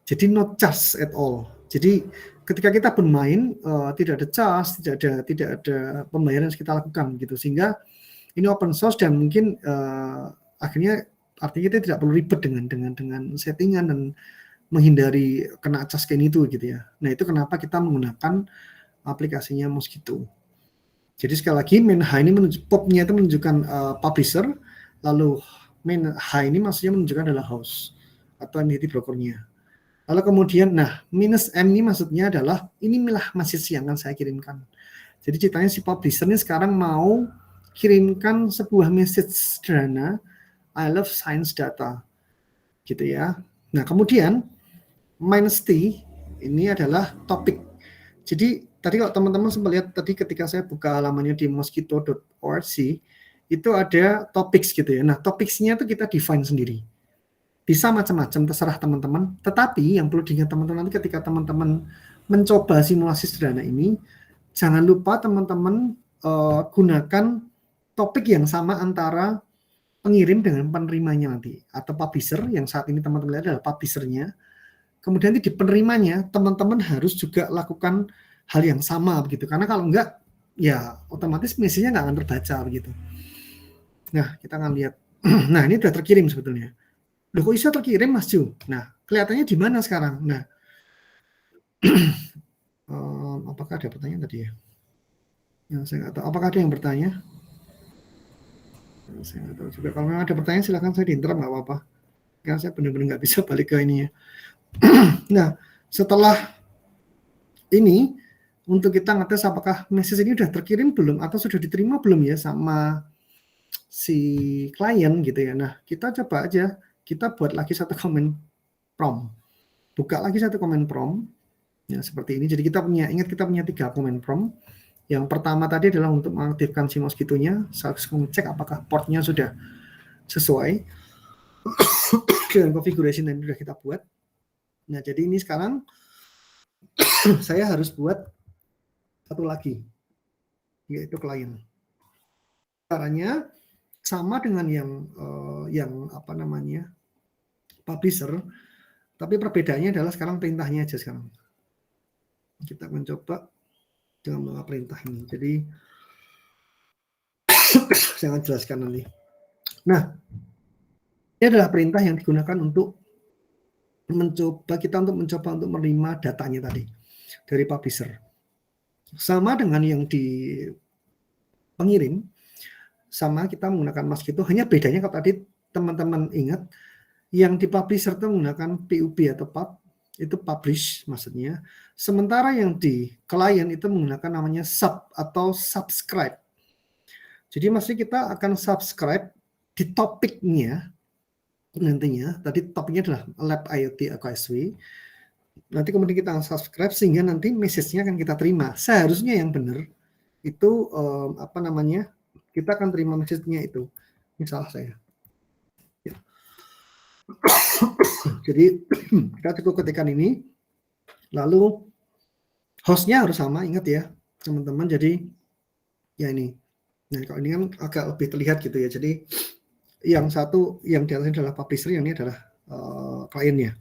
Jadi no charge at all. Jadi ketika kita bermain tidak ada charge, tidak ada pembayaran yang kita lakukan gitu. Sehingga ini open source dan mungkin akhirnya artinya kita tidak perlu ribet dengan settingan dan menghindari kena cas kayak itu gitu ya. Nah, itu kenapa kita menggunakan aplikasinya Mosquitto. Jadi sekali lagi main high ini popnya itu menunjukkan publisher, lalu main high ini maksudnya menunjukkan adalah host atau entity brokernya. Lalu kemudian, nah minus M ini maksudnya adalah inilah message yang akan saya kirimkan. Jadi ceritanya si publisher ini sekarang mau kirimkan sebuah message sederhana, I love science data, gitu ya. Nah kemudian minus T ini adalah topik. Jadi tadi kalau teman-teman sempat lihat tadi ketika saya buka halamannya di mosquitto.org itu ada topics gitu ya. Nah topicsnya itu kita define sendiri. Bisa macam-macam terserah teman-teman. Tetapi yang perlu diingat teman-teman nanti ketika teman-teman mencoba simulasi sederhana ini, jangan lupa teman-teman gunakan topik yang sama antara pengirim dengan penerimanya nanti atau publisher yang saat ini teman-teman lihat adalah publishernya. Kemudian di penerimanya teman-teman harus juga lakukan hal yang sama begitu, karena kalau enggak ya otomatis message-nya nggak akan terbaca begitu. Nah kita akan lihat, nah ini sudah terkirim sebetulnya. Loh kok bisa terkirim Mas Ju? Nah kelihatannya di mana sekarang? Nah apakah ada pertanyaan tadi ya? Yang saya nggak tahu. Apakah ada yang bertanya? Saya nggak tahu juga. Kalau memang ada pertanyaan silakan saya diinterrupt nggak apa-apa. Karena saya benar-benar nggak bisa balik ke ini ya. Nah setelah ini untuk kita ngetes apakah message ini sudah terkirim belum atau sudah diterima belum ya sama si klien gitu ya. Nah kita coba aja, kita buat lagi satu comment prompt, buka lagi satu comment prompt ya seperti ini. Jadi kita punya, ingat kita punya 3 comment prompt. Yang pertama tadi adalah untuk mengaktifkan si Mosquitto-nya, saya harus mengecek apakah portnya sudah sesuai dengan configuration yang sudah kita buat. Nah jadi ini sekarang saya harus buat satu lagi, yaitu klien. Caranya sama dengan yang apa namanya publisher, tapi perbedaannya adalah sekarang perintahnya aja sekarang. Kita mencoba dengan menggunakan perintah ini. Jadi saya akan jelaskan nanti. Nah, ini adalah perintah yang digunakan untuk mencoba untuk menerima datanya tadi dari publisher. Sama dengan yang di pengirim, sama kita menggunakan Mosquitto, hanya bedanya kalau tadi teman-teman ingat yang di publisher itu menggunakan PUB atau pub, itu publish maksudnya, sementara yang di klien itu menggunakan namanya sub atau subscribe. Jadi maksudnya kita akan subscribe di topiknya nantinya, tadi topiknya adalah Lab IoT AKSW, nanti kemudian kita akan subscribe sehingga nanti message-nya akan kita terima. Seharusnya yang benar itu apa namanya, kita akan terima message-nya itu. Ini salah saya. Ya. Jadi kita cukup ketikkan ini, lalu host-nya harus sama, ingat ya teman-teman. Jadi ya ini. Nah kalau ini kan agak lebih terlihat gitu ya. Jadi yang satu yang di atas adalah publisher, yang ini adalah kliennya.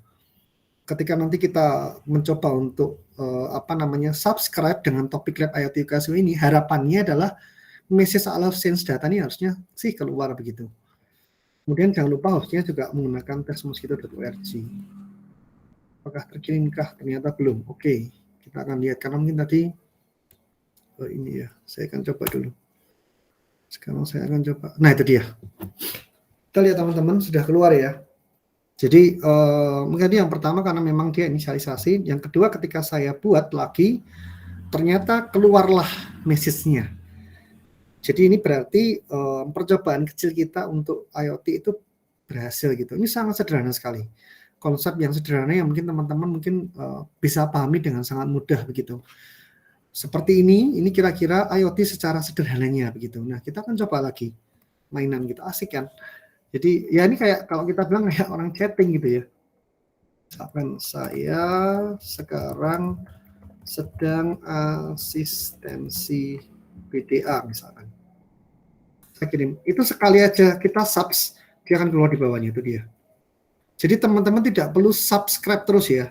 Ketika nanti kita mencoba untuk apa namanya subscribe dengan topik Lab IoT UKSW ini, harapannya adalah message allow sense data ini harusnya sih keluar begitu. Kemudian jangan lupa hostnya juga menggunakan testmosquitto.org. Apakah terkirimkah? Ternyata belum. Oke, kita akan lihat karena mungkin tadi ini ya. Saya akan coba dulu. Sekarang saya akan coba. Nah itu dia. Kita lihat teman-teman sudah keluar ya. Jadi mungkin yang pertama karena memang dia inisialisasi. Yang kedua ketika saya buat lagi, ternyata keluarlah message-nya. Jadi ini berarti percobaan kecil kita untuk IoT itu berhasil gitu. Ini sangat sederhana sekali. Konsep yang sederhana yang mungkin teman-teman bisa pahami dengan sangat mudah begitu. Seperti ini kira-kira IoT secara sederhananya begitu. Nah kita akan coba lagi mainan gitu, asik kan. Jadi ya ini kayak kalau kita bilang kayak orang chatting gitu ya. Misalkan saya sekarang sedang asistensi PDA misalkan. Saya kirim. Itu sekali aja kita subs, dia akan keluar di bawahnya, itu dia. Jadi teman-teman tidak perlu subscribe terus ya.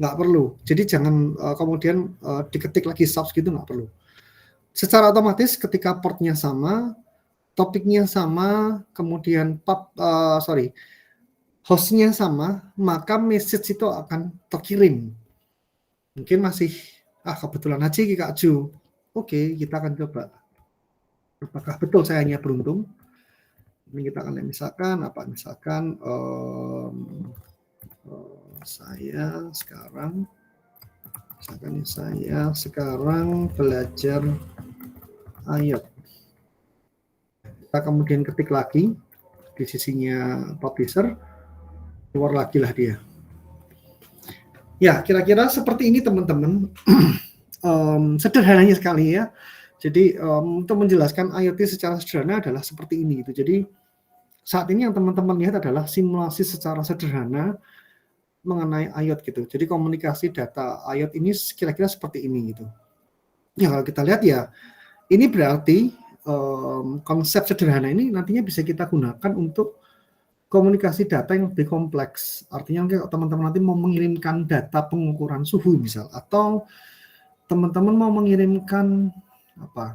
Nggak perlu. Jadi jangan kemudian diketik lagi subs gitu, nggak perlu. Secara otomatis ketika portnya sama, topiknya sama, kemudian hostnya sama, maka message itu akan terkirim. Mungkin masih kebetulan aja Kak Ju. Oke, kita akan coba. Apakah betul saya hanya beruntung? Ini kita akan misalkan saya sekarang belajar IOT. Kita kemudian ketik lagi di sisinya publisher, keluar lagi lah dia. Ya, kira-kira seperti ini teman-teman. Sederhananya sekali ya. Jadi untuk menjelaskan IoT secara sederhana adalah seperti ini gitu. Jadi saat ini yang teman-teman lihat adalah simulasi secara sederhana mengenai IoT gitu. Jadi komunikasi data IoT ini kira-kira seperti ini gitu. Ya kalau kita lihat ya, ini berarti konsep sederhana ini nantinya bisa kita gunakan untuk komunikasi data yang lebih kompleks. Artinya kalau teman-teman nanti mau mengirimkan data pengukuran suhu misal, atau teman-teman mau mengirimkan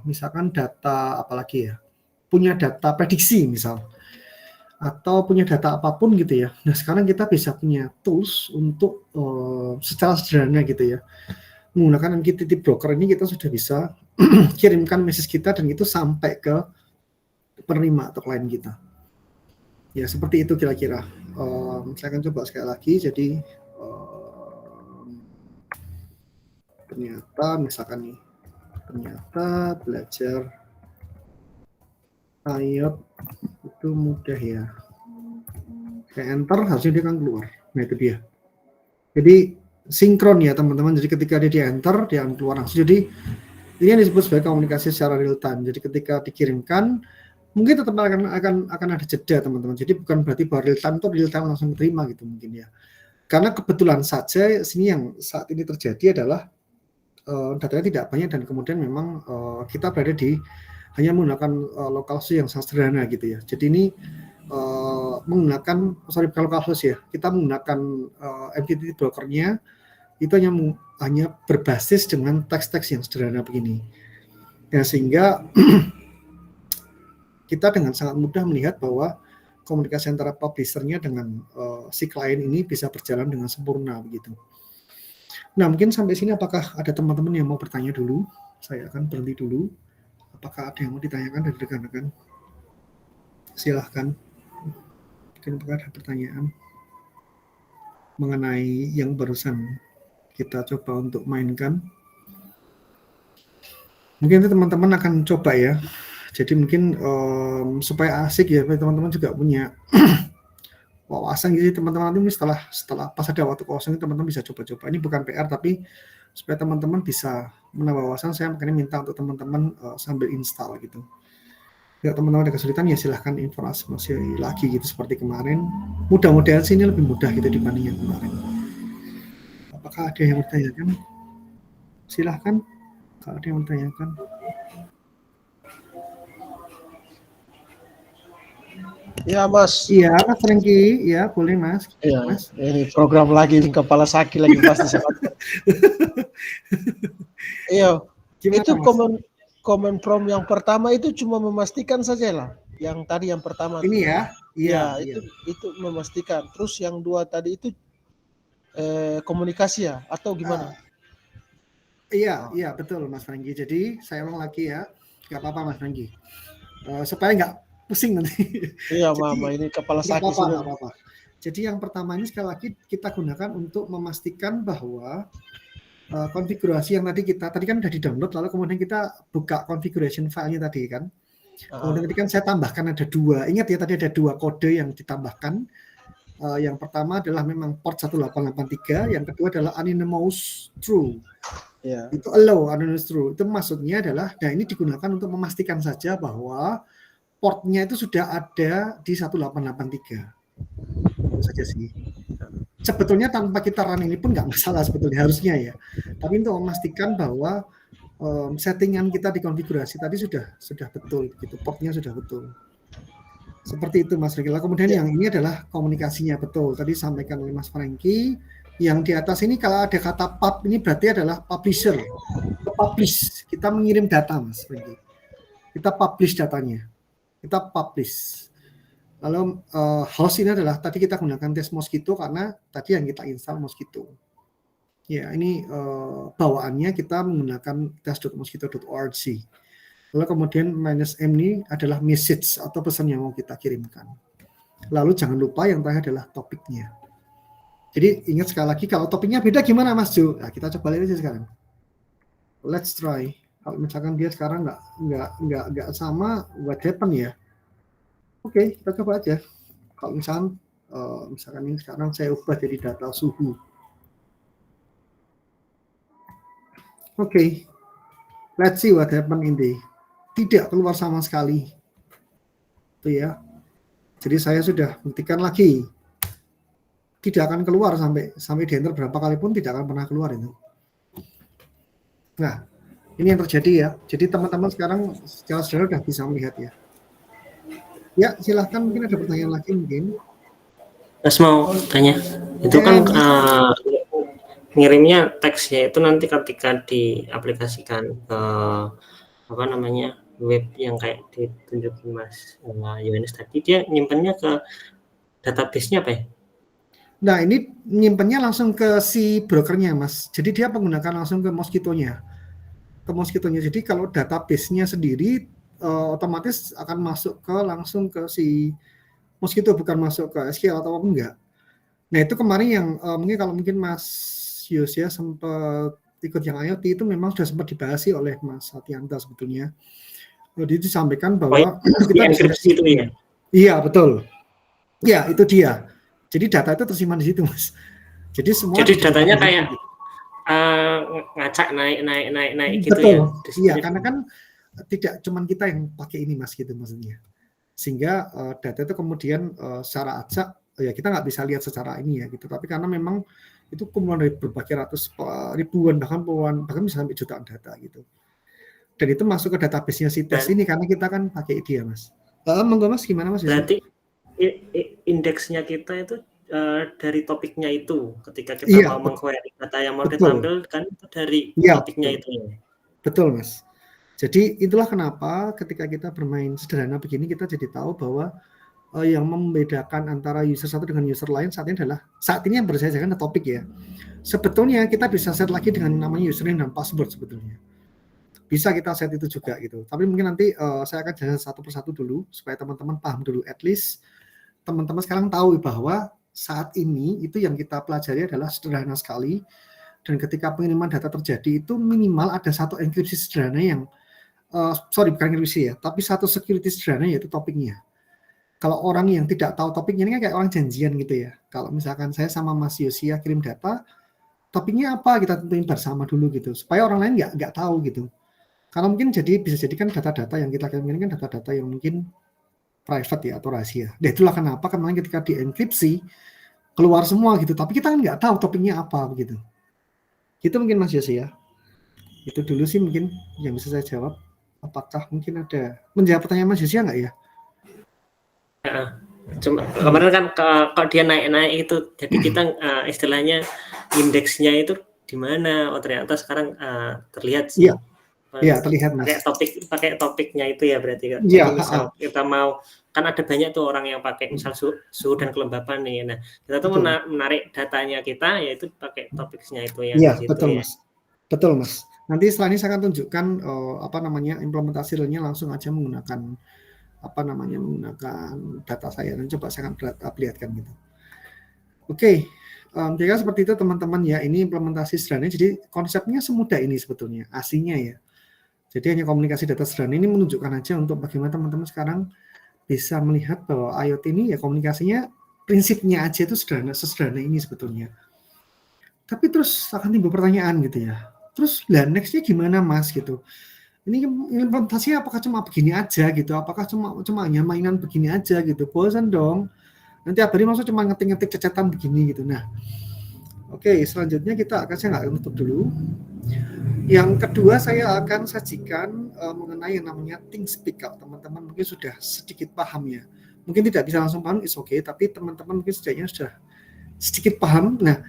misalkan data apalagi ya, punya data prediksi misal, atau punya data apapun gitu ya. Nah sekarang kita bisa punya tools untuk secara sederhana gitu ya, menggunakan MQTT broker ini kita sudah bisa kirimkan message kita dan itu sampai ke penerima atau klien kita. Ya seperti itu kira-kira. Saya akan coba sekali lagi. Jadi ternyata misalkan nih, ternyata belajar IOT itu mudah ya. Saya enter, harusnya dia akan keluar. Nah itu dia. Jadi sinkron ya teman-teman. Jadi ketika dia di enter, dia akan keluar langsung. Jadi ini yang disebut sebagai komunikasi secara real time. Jadi ketika dikirimkan, mungkin tetap akan ada jeda teman-teman. Jadi bukan berarti bahwa real time langsung diterima gitu mungkin ya. Karena kebetulan saja sini yang saat ini terjadi adalah datanya tidak banyak dan kemudian memang kita berada di hanya menggunakan local host yang sangat sederhana gitu ya. Jadi ini menggunakan bukan local host ya. Kita menggunakan MQTT brokernya itu hanya berbasis dengan teks-teks yang sederhana begini. Ya sehingga kita dengan sangat mudah melihat bahwa komunikasi antara publisher-nya dengan si klien ini bisa berjalan dengan sempurna begitu. Nah, mungkin sampai sini apakah ada teman-teman yang mau bertanya dulu? Saya akan berhenti dulu. Apakah ada yang mau ditanyakan dari rekan-rekan? Silahkan. Mungkin apakah ada pertanyaan mengenai yang barusan kita coba untuk mainkan. Mungkin teman-teman akan coba ya. Jadi mungkin supaya asik ya, teman-teman juga punya wawasan gitu teman-teman. Nanti setelah pas ada waktu kosong teman-teman bisa coba-coba. Ini bukan PR tapi supaya teman-teman bisa menambah wawasan. Saya makanya minta untuk teman-teman sambil install gitu. Ya teman-teman ada kesulitan ya silahkan informasi lagi gitu seperti kemarin. Mudah-mudahan sih ini lebih mudah gitu dibanding yang kemarin. Apakah ada yang bertanyakan? Silahkan kalau ada yang bertanyakan. Ya Mas. Iya Mas Rengki, ya boleh Mas. Iya, Mas. ini program lagi kepala sakit lagi pasti sangat. Iya, Gimana, itu Mas? komen from yang pertama itu cuma memastikan saja lah. Yang tadi yang pertama. Ini ya, iya. Itu memastikan. Terus yang dua tadi itu komunikasi ya atau gimana? Iya betul Mas Rengki. Jadi saya ulang lagi ya, nggak apa-apa Mas Rengki. Supaya nggak pusing nanti. Iya, Jadi, Mama, ini kepala sakit sudah. Apa-apa. Jadi yang pertama ini sekali lagi kita gunakan untuk memastikan bahwa konfigurasi yang tadi kan udah di-download, lalu kemudian kita buka configuration file-nya tadi kan. Kemudian tadi kan saya tambahkan ada 2. Ingat ya tadi ada 2 kode yang ditambahkan. Yang pertama adalah memang port 1883, yang kedua adalah anonymous true. Yeah. Itu allow anonymous true. Itu maksudnya adalah, nah ini digunakan untuk memastikan saja bahwa portnya itu sudah ada di 1883. Itu saja sih. sebetulnya tanpa kita run ini pun nggak masalah sebetulnya harusnya ya. Tapi untuk memastikan bahwa settingan kita di konfigurasi tadi sudah betul, gitu, portnya sudah betul. Seperti itu Mas Rikila. Kemudian yang ini adalah komunikasinya betul. Tadi sampaikan oleh Mas Franky. Yang di atas ini kalau ada kata pub ini berarti adalah publisher. Publish. Kita mengirim data Mas Franky. Kita publish datanya. Kita publish. Lalu host ini adalah tadi kita gunakan tes Mosquito karena tadi yang kita install Mosquito. Ya, ini bawaannya kita menggunakan test.mosquito.org. Lalu kemudian -m ini adalah message atau pesan yang mau kita kirimkan. Lalu jangan lupa yang terakhir adalah topiknya. Jadi ingat sekali lagi kalau topiknya beda gimana Mas Jo? Nah, kita coba lihat aja sekarang. Let's try. Kalau misalkan dia sekarang nggak sama, what happen ya? Oke, kita coba aja. Kalau misalkan ini sekarang saya ubah jadi data suhu. Oke, let's see what happen in the tidak keluar sama sekali. Itu ya. Jadi saya sudah buktikan lagi. Tidak akan keluar sampai di enter berapa kali pun tidak akan pernah keluar itu. Nah, ini yang terjadi ya. Jadi teman-teman sekarang secara sederhana sudah bisa melihat ya. Ya, silahkan mungkin ada pertanyaan lagi mungkin. Mas mau tanya, itu kan ngirimnya teksnya itu nanti ketika diaplikasikan ke apa namanya web yang kayak ditunjukin Mas Yohanes tadi, dia nyimpennya ke database-nya apa ya? Nah, ini nyimpennya langsung ke si brokernya Mas. Jadi dia menggunakan langsung ke Mosquito-nya. Jadi kalau database-nya sendiri otomatis akan masuk langsung ke si Mosquito, bukan masuk ke SQL atau apa enggak. Nah, itu kemarin yang mungkin Mas Yos ya sempat ikut yang IoT itu memang sudah sempat dibahas oleh Mas Satyanta sebetulnya. Jadi disampaikan bahwa kita enkripsi itu ya. Iya, betul. Ya, itu dia. Jadi data itu tersimpan di situ, Mas. Jadi semua datanya kayak ngacak naik gitu. Betul. Ya. Iya, karena kan tidak cuma kita yang pakai ini Mas gitu maksudnya. Sehingga data itu kemudian secara acak ya kita nggak bisa lihat secara ini ya gitu. Tapi karena memang itu kumpulan dari berbagai ratus ribuan bahkan puluhan bahkan bisa sampai jutaan data gitu. Dan itu masuk ke database-nya si tes ini karena kita kan pakai dia Mas. Monggo Mas gimana Mas? Berarti indeksnya kita itu dari topiknya itu ketika kita mau meng-query data yang mau ditampilkan itu dari topiknya itu. Betul Mas. Jadi itulah kenapa ketika kita bermain sederhana begini kita jadi tahu bahwa yang membedakan antara user satu dengan user lain saat ini yang berdasarkan topik ya. Sebetulnya kita bisa set lagi dengan namanya username dan password sebetulnya. Bisa kita set itu juga gitu. Tapi mungkin nanti saya akan jelaskan satu persatu dulu supaya teman-teman paham dulu. At least teman-teman sekarang tahu bahwa saat ini itu yang kita pelajari adalah sederhana sekali. Dan ketika pengiriman data terjadi itu minimal ada satu enkripsi sederhana yang bukan enkripsi ya, tapi satu security sederhana yaitu topiknya. Kalau orang yang tidak tahu topiknya ini kan kayak orang janjian gitu ya. Kalau misalkan saya sama Mas Yosia kirim data, topiknya apa kita tentuin bersama dulu gitu, supaya orang lain nggak tahu gitu. Karena mungkin bisa jadi kan data-data yang kita kirim ini kan data-data yang mungkin private ya atau rahasia. Nah itulah kenapa kemarin ketika dienkripsi keluar semua gitu, tapi kita kan nggak tahu topiknya apa begitu. Gitu mungkin Mas Yosia. Itu dulu sih mungkin yang bisa saya jawab. Apakah mungkin ada menjawab pertanyaan Mas Yosia nggak ya? Cuma kemarin kan kalau dia naik itu jadi kita istilahnya indeksnya itu di mana? Oh ternyata sekarang terlihat sih. Iya, terlihat Mas. Pakai topiknya itu ya berarti kan. Jadi misal kita mau kan ada banyak tuh orang yang pakai misal suhu dan kelembapan nih. Nah, kita tuh menarik datanya kita yaitu pakai topiknya itu ya. Iya, betul Mas. Betul Mas. Nanti setelah ini saya akan tunjukkan implementasi realnya langsung aja menggunakan menggunakan data saya dan coba saya akan perlihatkan gitu. Oke, kira seperti itu teman-teman ya. Ini implementasi sederhana. Jadi konsepnya semudah ini sebetulnya aslinya ya. Jadi hanya komunikasi data sederhana ini menunjukkan aja untuk bagaimana teman-teman sekarang bisa melihat bahwa IoT ini ya komunikasinya prinsipnya aja itu sederhana ini sebetulnya. Tapi terus akan timbul pertanyaan gitu ya. Terus nextnya gimana Mas gitu? Ini implementasinya apakah cuma begini aja gitu? Apakah cuma hanya mainan begini aja gitu? Bosan dong. Nanti tiap hari maksudnya cuma ngetik-ngetik cecetan begini gitu. Nah, oke, selanjutnya saya nggak akan tutup dulu. Yang kedua saya akan sajikan mengenai yang namanya ThinkSpeak. Kalau teman-teman mungkin sudah sedikit paham ya. Mungkin tidak bisa langsung paham, it's okay, tapi teman-teman mungkin setidaknya sudah sedikit paham. Nah,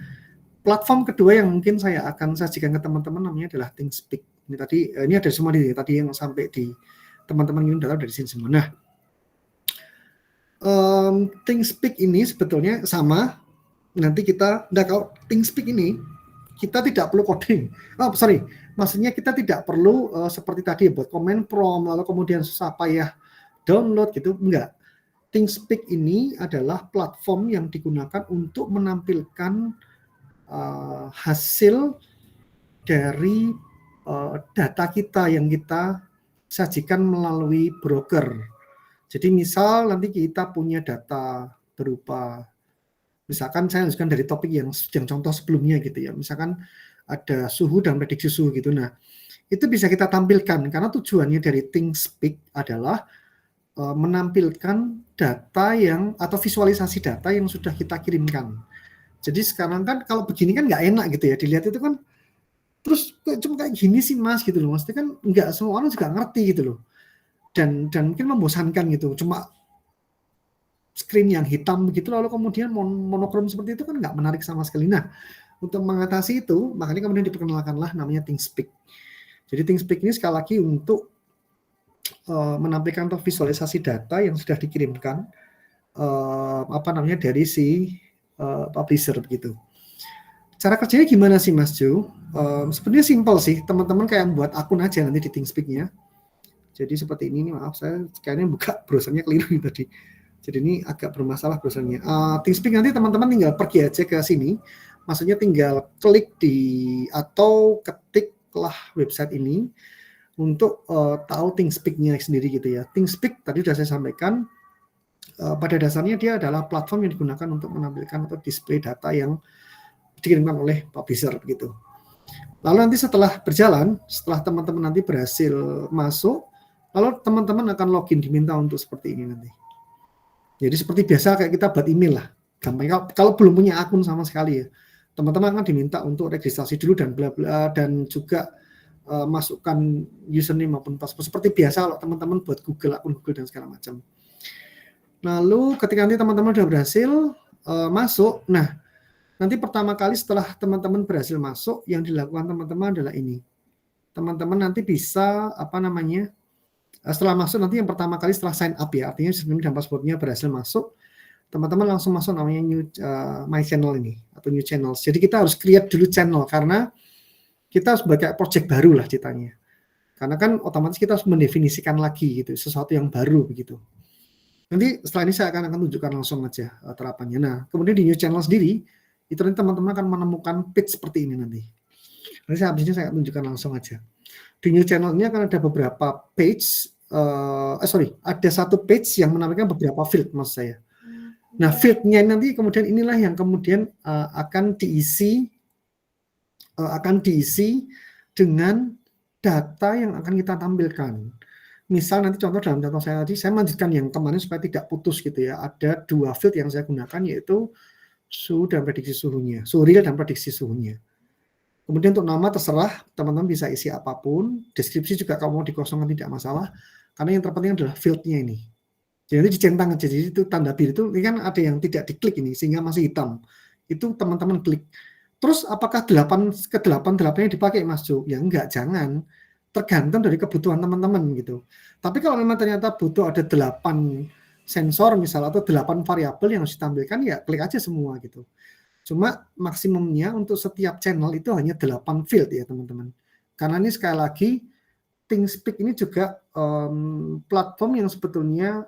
platform kedua yang mungkin saya akan sajikan ke teman-teman namanya adalah ThinkSpeak. Ini ada semua tadi yang sampai di teman-teman ini data dari sini semua. Nah, ThinkSpeak ini sebetulnya sama. Nanti kalau ThinkSpeak ini kita tidak perlu coding. Maksudnya kita tidak perlu seperti tadi buat comment prompt lalu kemudian susah payah download gitu, enggak. ThinkSpeak ini adalah platform yang digunakan untuk menampilkan hasil dari data kita yang kita sajikan melalui broker. Jadi misal nanti kita punya data berupa, misalkan saya lanjutkan dari topik yang contoh sebelumnya gitu ya, misalkan ada suhu dan prediksi suhu gitu. Nah, itu bisa kita tampilkan karena tujuannya dari ThinkSpeak adalah menampilkan data atau visualisasi data yang sudah kita kirimkan. Jadi sekarang kan kalau begini kan nggak enak gitu ya, dilihat itu kan terus cuma kayak gini sih mas gitu loh, maksudnya kan nggak semua orang juga ngerti gitu loh, dan mungkin membosankan gitu, cuma screen yang hitam begitu lalu kemudian monokrom seperti itu kan nggak menarik sama sekali. Nah, untuk mengatasi itu makanya kemudian diperkenalkanlah namanya ThinkSpeak. Jadi ThinkSpeak ini sekali lagi untuk menampilkan atau visualisasi data yang sudah dikirimkan dari si publisher begitu. Cara kerjanya gimana sih Mas Jo? Sebenarnya simpel sih, teman-teman kayak buat akun aja nanti di ThinkSpeak-nya. Jadi seperti ini nih, maaf saya kayaknya buka browsernya keliru nih tadi. Jadi ini agak bermasalah browsernya. ThinkSpeak nanti teman-teman tinggal pergi aja ke sini. Maksudnya tinggal klik atau ketiklah website ini untuk tahu ThinkSpeak-nya sendiri gitu ya. ThinkSpeak tadi sudah saya sampaikan, pada dasarnya dia adalah platform yang digunakan untuk menampilkan atau display data yang dikirimkan oleh publisher begitu. Lalu nanti setelah berjalan, setelah teman-teman nanti berhasil masuk, lalu teman-teman akan login, diminta untuk seperti ini nanti. Jadi seperti biasa kayak kita buat email lah. Gampang. Kalau belum punya akun sama sekali ya, teman-teman akan diminta untuk registrasi dulu dan bla bla, dan juga masukkan username maupun password seperti biasa kalau teman-teman buat akun Google dan segala macam. Lalu ketika nanti teman-teman sudah berhasil masuk, nah nanti pertama kali setelah teman-teman berhasil masuk, yang dilakukan teman-teman adalah ini. Teman-teman nanti bisa setelah masuk nanti yang pertama kali setelah sign up ya, artinya username dan passwordnya berhasil masuk, teman-teman langsung masuk namanya new my channel ini atau new channels. Jadi kita harus create dulu channel karena kita harus pakai project baru lah ceritanya. Karena kan otomatis kita harus mendefinisikan lagi gitu sesuatu yang baru begitu. Nanti setelah ini saya akan tunjukkan langsung aja terapannya. Nah, kemudian di new channel sendiri itu nanti teman-teman akan menemukan page seperti ini nanti. Nanti habis ini saya akan tunjukkan langsung aja. Di new channel ini akan ada beberapa page, ada satu page yang menampilkan beberapa field maksud saya. Nah, fieldnya nanti kemudian inilah yang kemudian akan diisi dengan data yang akan kita tampilkan. Misal nanti dalam contoh saya tadi, saya melanjutkan yang kemarin supaya tidak putus gitu ya. Ada dua field yang saya gunakan yaitu suhu dan prediksi suhunya, suhu real dan prediksi suhunya. Kemudian untuk nama terserah, teman-teman bisa isi apapun. Deskripsi juga kalau mau dikosongkan tidak masalah, karena yang terpenting adalah field-nya ini. Jadi nanti dicentang aja, jadi itu tanda biru itu, ini kan ada yang tidak diklik ini, sehingga masih hitam. Itu teman-teman klik. Terus apakah 8-8-nya dipakai Mas Jo? Ya enggak, jangan. Tergantung dari kebutuhan teman-teman gitu. Tapi kalau memang ternyata butuh ada 8 sensor misalnya atau 8 variabel yang harus ditampilkan, ya klik aja semua gitu. Cuma maksimumnya untuk setiap channel itu hanya 8 field ya teman-teman. Karena ini sekali lagi ThinkSpeak ini juga platform yang sebetulnya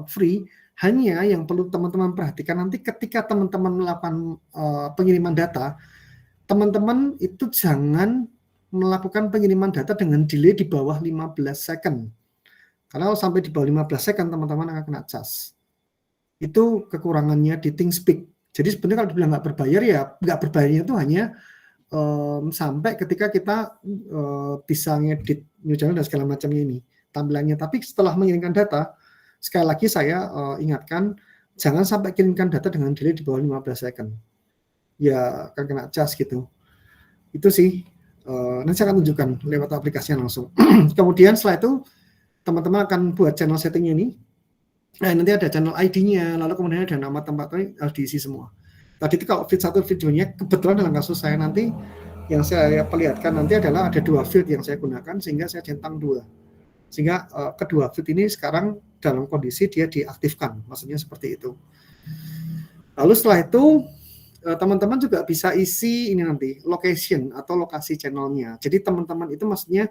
free, hanya yang perlu teman-teman perhatikan nanti ketika teman-teman melakukan pengiriman data, teman-teman itu jangan melakukan pengiriman data dengan delay di bawah 15 second. Karena kalau sampai di bawah 15 second teman-teman akan kena charge. Itu kekurangannya di ThinkSpeak. Jadi sebenarnya kalau dibilang nggak berbayar ya nggak berbayarnya itu hanya sampai ketika kita bisa ngedit new channel dan segala macamnya ini tampilannya. Tapi setelah mengirimkan data, sekali lagi saya ingatkan jangan sampai kirimkan data dengan delay di bawah 15 second. Ya akan kena charge gitu. Itu sih. Nanti saya akan tunjukkan lewat aplikasinya langsung. Kemudian setelah itu teman-teman akan buat channel settingnya ini. Nah, nanti ada channel ID-nya, lalu kemudian ada nama tempatnya harus diisi semua. Tadi itu kalau feed satu videonya, kebetulan dalam kasus saya nanti yang saya perlihatkan nanti adalah ada 2 feed yang saya gunakan sehingga saya centang 2. Sehingga kedua feed ini sekarang dalam kondisi dia diaktifkan, maksudnya seperti itu. Lalu setelah itu teman-teman juga bisa isi ini nanti location atau lokasi channelnya. Jadi teman-teman itu maksudnya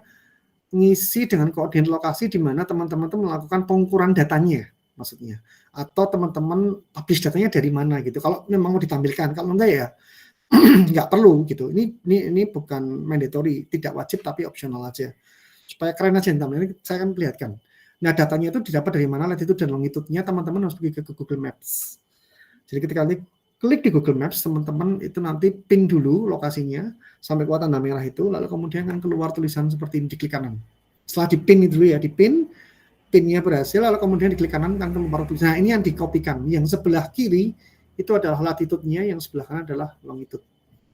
ngisi dengan koordinat lokasi di mana teman-teman itu melakukan pengukuran datanya, maksudnya. Atau teman-teman publish datanya dari mana gitu. Kalau memang mau ditampilkan, kalau enggak ya nggak perlu gitu. Ini bukan mandatory, tidak wajib tapi opsional aja. Supaya keren aja ini saya akan perlihatkan. Nah, datanya itu didapat dari mana, latitude dan longitude-nya teman-teman harus pergi ke Google Maps. Jadi ketika klik di Google Maps, teman-teman itu nanti pin dulu lokasinya sampai keluar tanda merah itu, lalu kemudian akan keluar tulisan seperti ini di klik kanan. Setelah dipin itu dulu ya, pinnya berhasil, lalu kemudian di klik kanan akan keluar tulisan. Nah, ini yang dikopikan. Yang sebelah kiri itu adalah latitude-nya, yang sebelah kanan adalah longitude.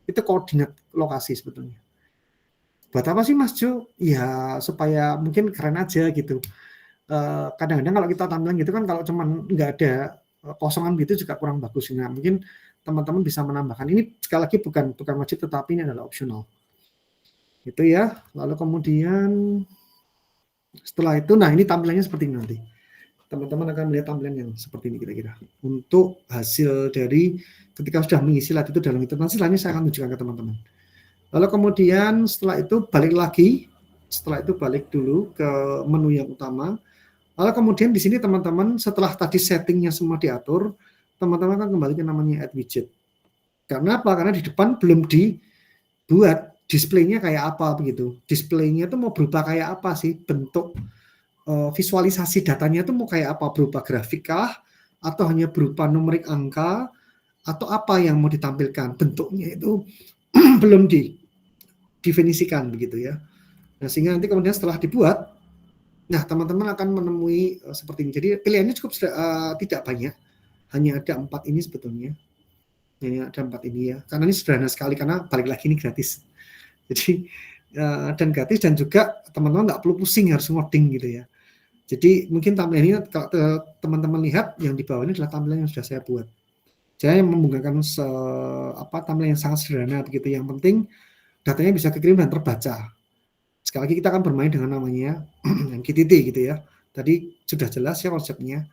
Itu koordinat lokasi sebetulnya. Buat apa sih Mas Jo? Ya supaya mungkin keren aja gitu. Kadang-kadang kalau kita tampilan gitu kan kalau cuman nggak ada kosongan gitu juga kurang bagus. Nah, mungkin teman-teman bisa menambahkan. Ini sekali lagi bukan wajib tetapi ini adalah opsional. Gitu ya. Lalu kemudian setelah itu, nah ini tampilannya seperti ini nanti. Teman-teman akan melihat tampilan yang seperti ini kira-kira. Untuk hasil dari ketika sudah mengisi latitude dalam itu. Nanti setelah ini saya akan tunjukkan ke teman-teman. Lalu kemudian setelah itu balik lagi. Setelah itu balik dulu ke menu yang utama. Lalu kemudian di sini teman-teman setelah tadi settingnya semua diatur, teman-teman akan kembali ke namanya add widget. Karena apa? Karena di depan belum dibuat displaynya kayak apa begitu. Displaynya itu mau berubah kayak apa sih? Bentuk visualisasi datanya itu mau kayak apa? Berupa grafik kah? Atau hanya berupa numerik angka? Atau apa yang mau ditampilkan? Bentuknya itu belum didefinisikan begitu ya. Nah, sehingga nanti kemudian setelah dibuat, nah teman-teman akan menemui seperti ini. Jadi pilihannya cukup tidak banyak, hanya ada 4 ini sebetulnya. Hanya ada 4 ini ya. Karena ini sederhana sekali karena balik lagi ini gratis. Jadi dan gratis dan juga teman-teman nggak perlu pusing harus ngoding gitu ya. Jadi mungkin tampilan ini kalau teman-teman lihat yang di bawah ini adalah tampilan yang sudah saya buat. Saya menggunakan tampilan yang sangat sederhana begitu. Yang penting datanya bisa kekirim dan terbaca. Sekali lagi kita akan bermain dengan namanya MQTT gitu ya. Tadi sudah jelas ya konsepnya.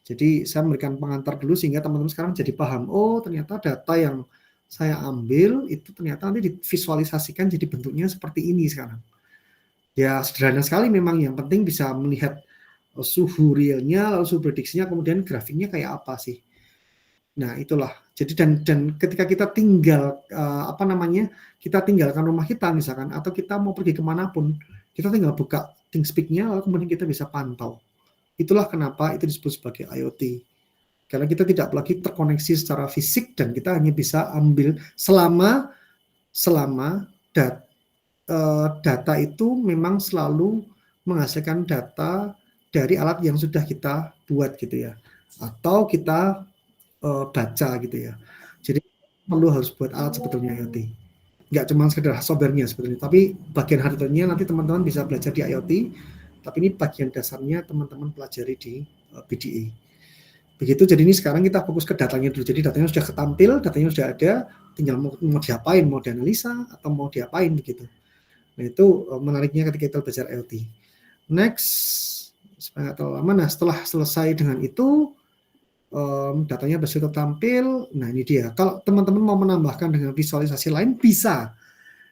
Jadi saya memberikan pengantar dulu sehingga teman-teman sekarang jadi paham. Oh ternyata data yang saya ambil itu ternyata nanti divisualisasikan jadi bentuknya seperti ini sekarang. Ya sederhana sekali memang, yang penting bisa melihat suhu realnya, lalu suhu prediksinya, kemudian grafiknya kayak apa sih. Nah itulah. Jadi dan ketika kita tinggal kita tinggalkan rumah kita misalkan, atau kita mau pergi kemanapun, kita tinggal buka ThinkSpeak-nya, lalu kemudian kita bisa pantau. Itulah kenapa itu disebut sebagai IoT. Karena kita tidak lagi terkoneksi secara fisik dan kita hanya bisa ambil selama data itu memang selalu menghasilkan data dari alat yang sudah kita buat gitu ya, atau kita baca gitu ya. Jadi perlu harus buat alat sebetulnya IoT. Nggak cuma sekedar software-nya sebetulnya, tapi bagian hardware-nya nanti teman-teman bisa belajar di IoT, tapi ini bagian dasarnya teman-teman pelajari di BDA. Begitu, jadi ini sekarang kita fokus ke datanya dulu. Jadi datanya sudah ketampil, datanya sudah ada, tinggal mau diapain, mau dianalisa atau mau diapain begitu. Nah itu menariknya ketika kita belajar IoT. Next, supaya nggak terlalu lama. Nah setelah selesai dengan itu, datanya sudah tertampil. Nah ini dia. Kalau teman-teman mau menambahkan dengan visualisasi lain bisa,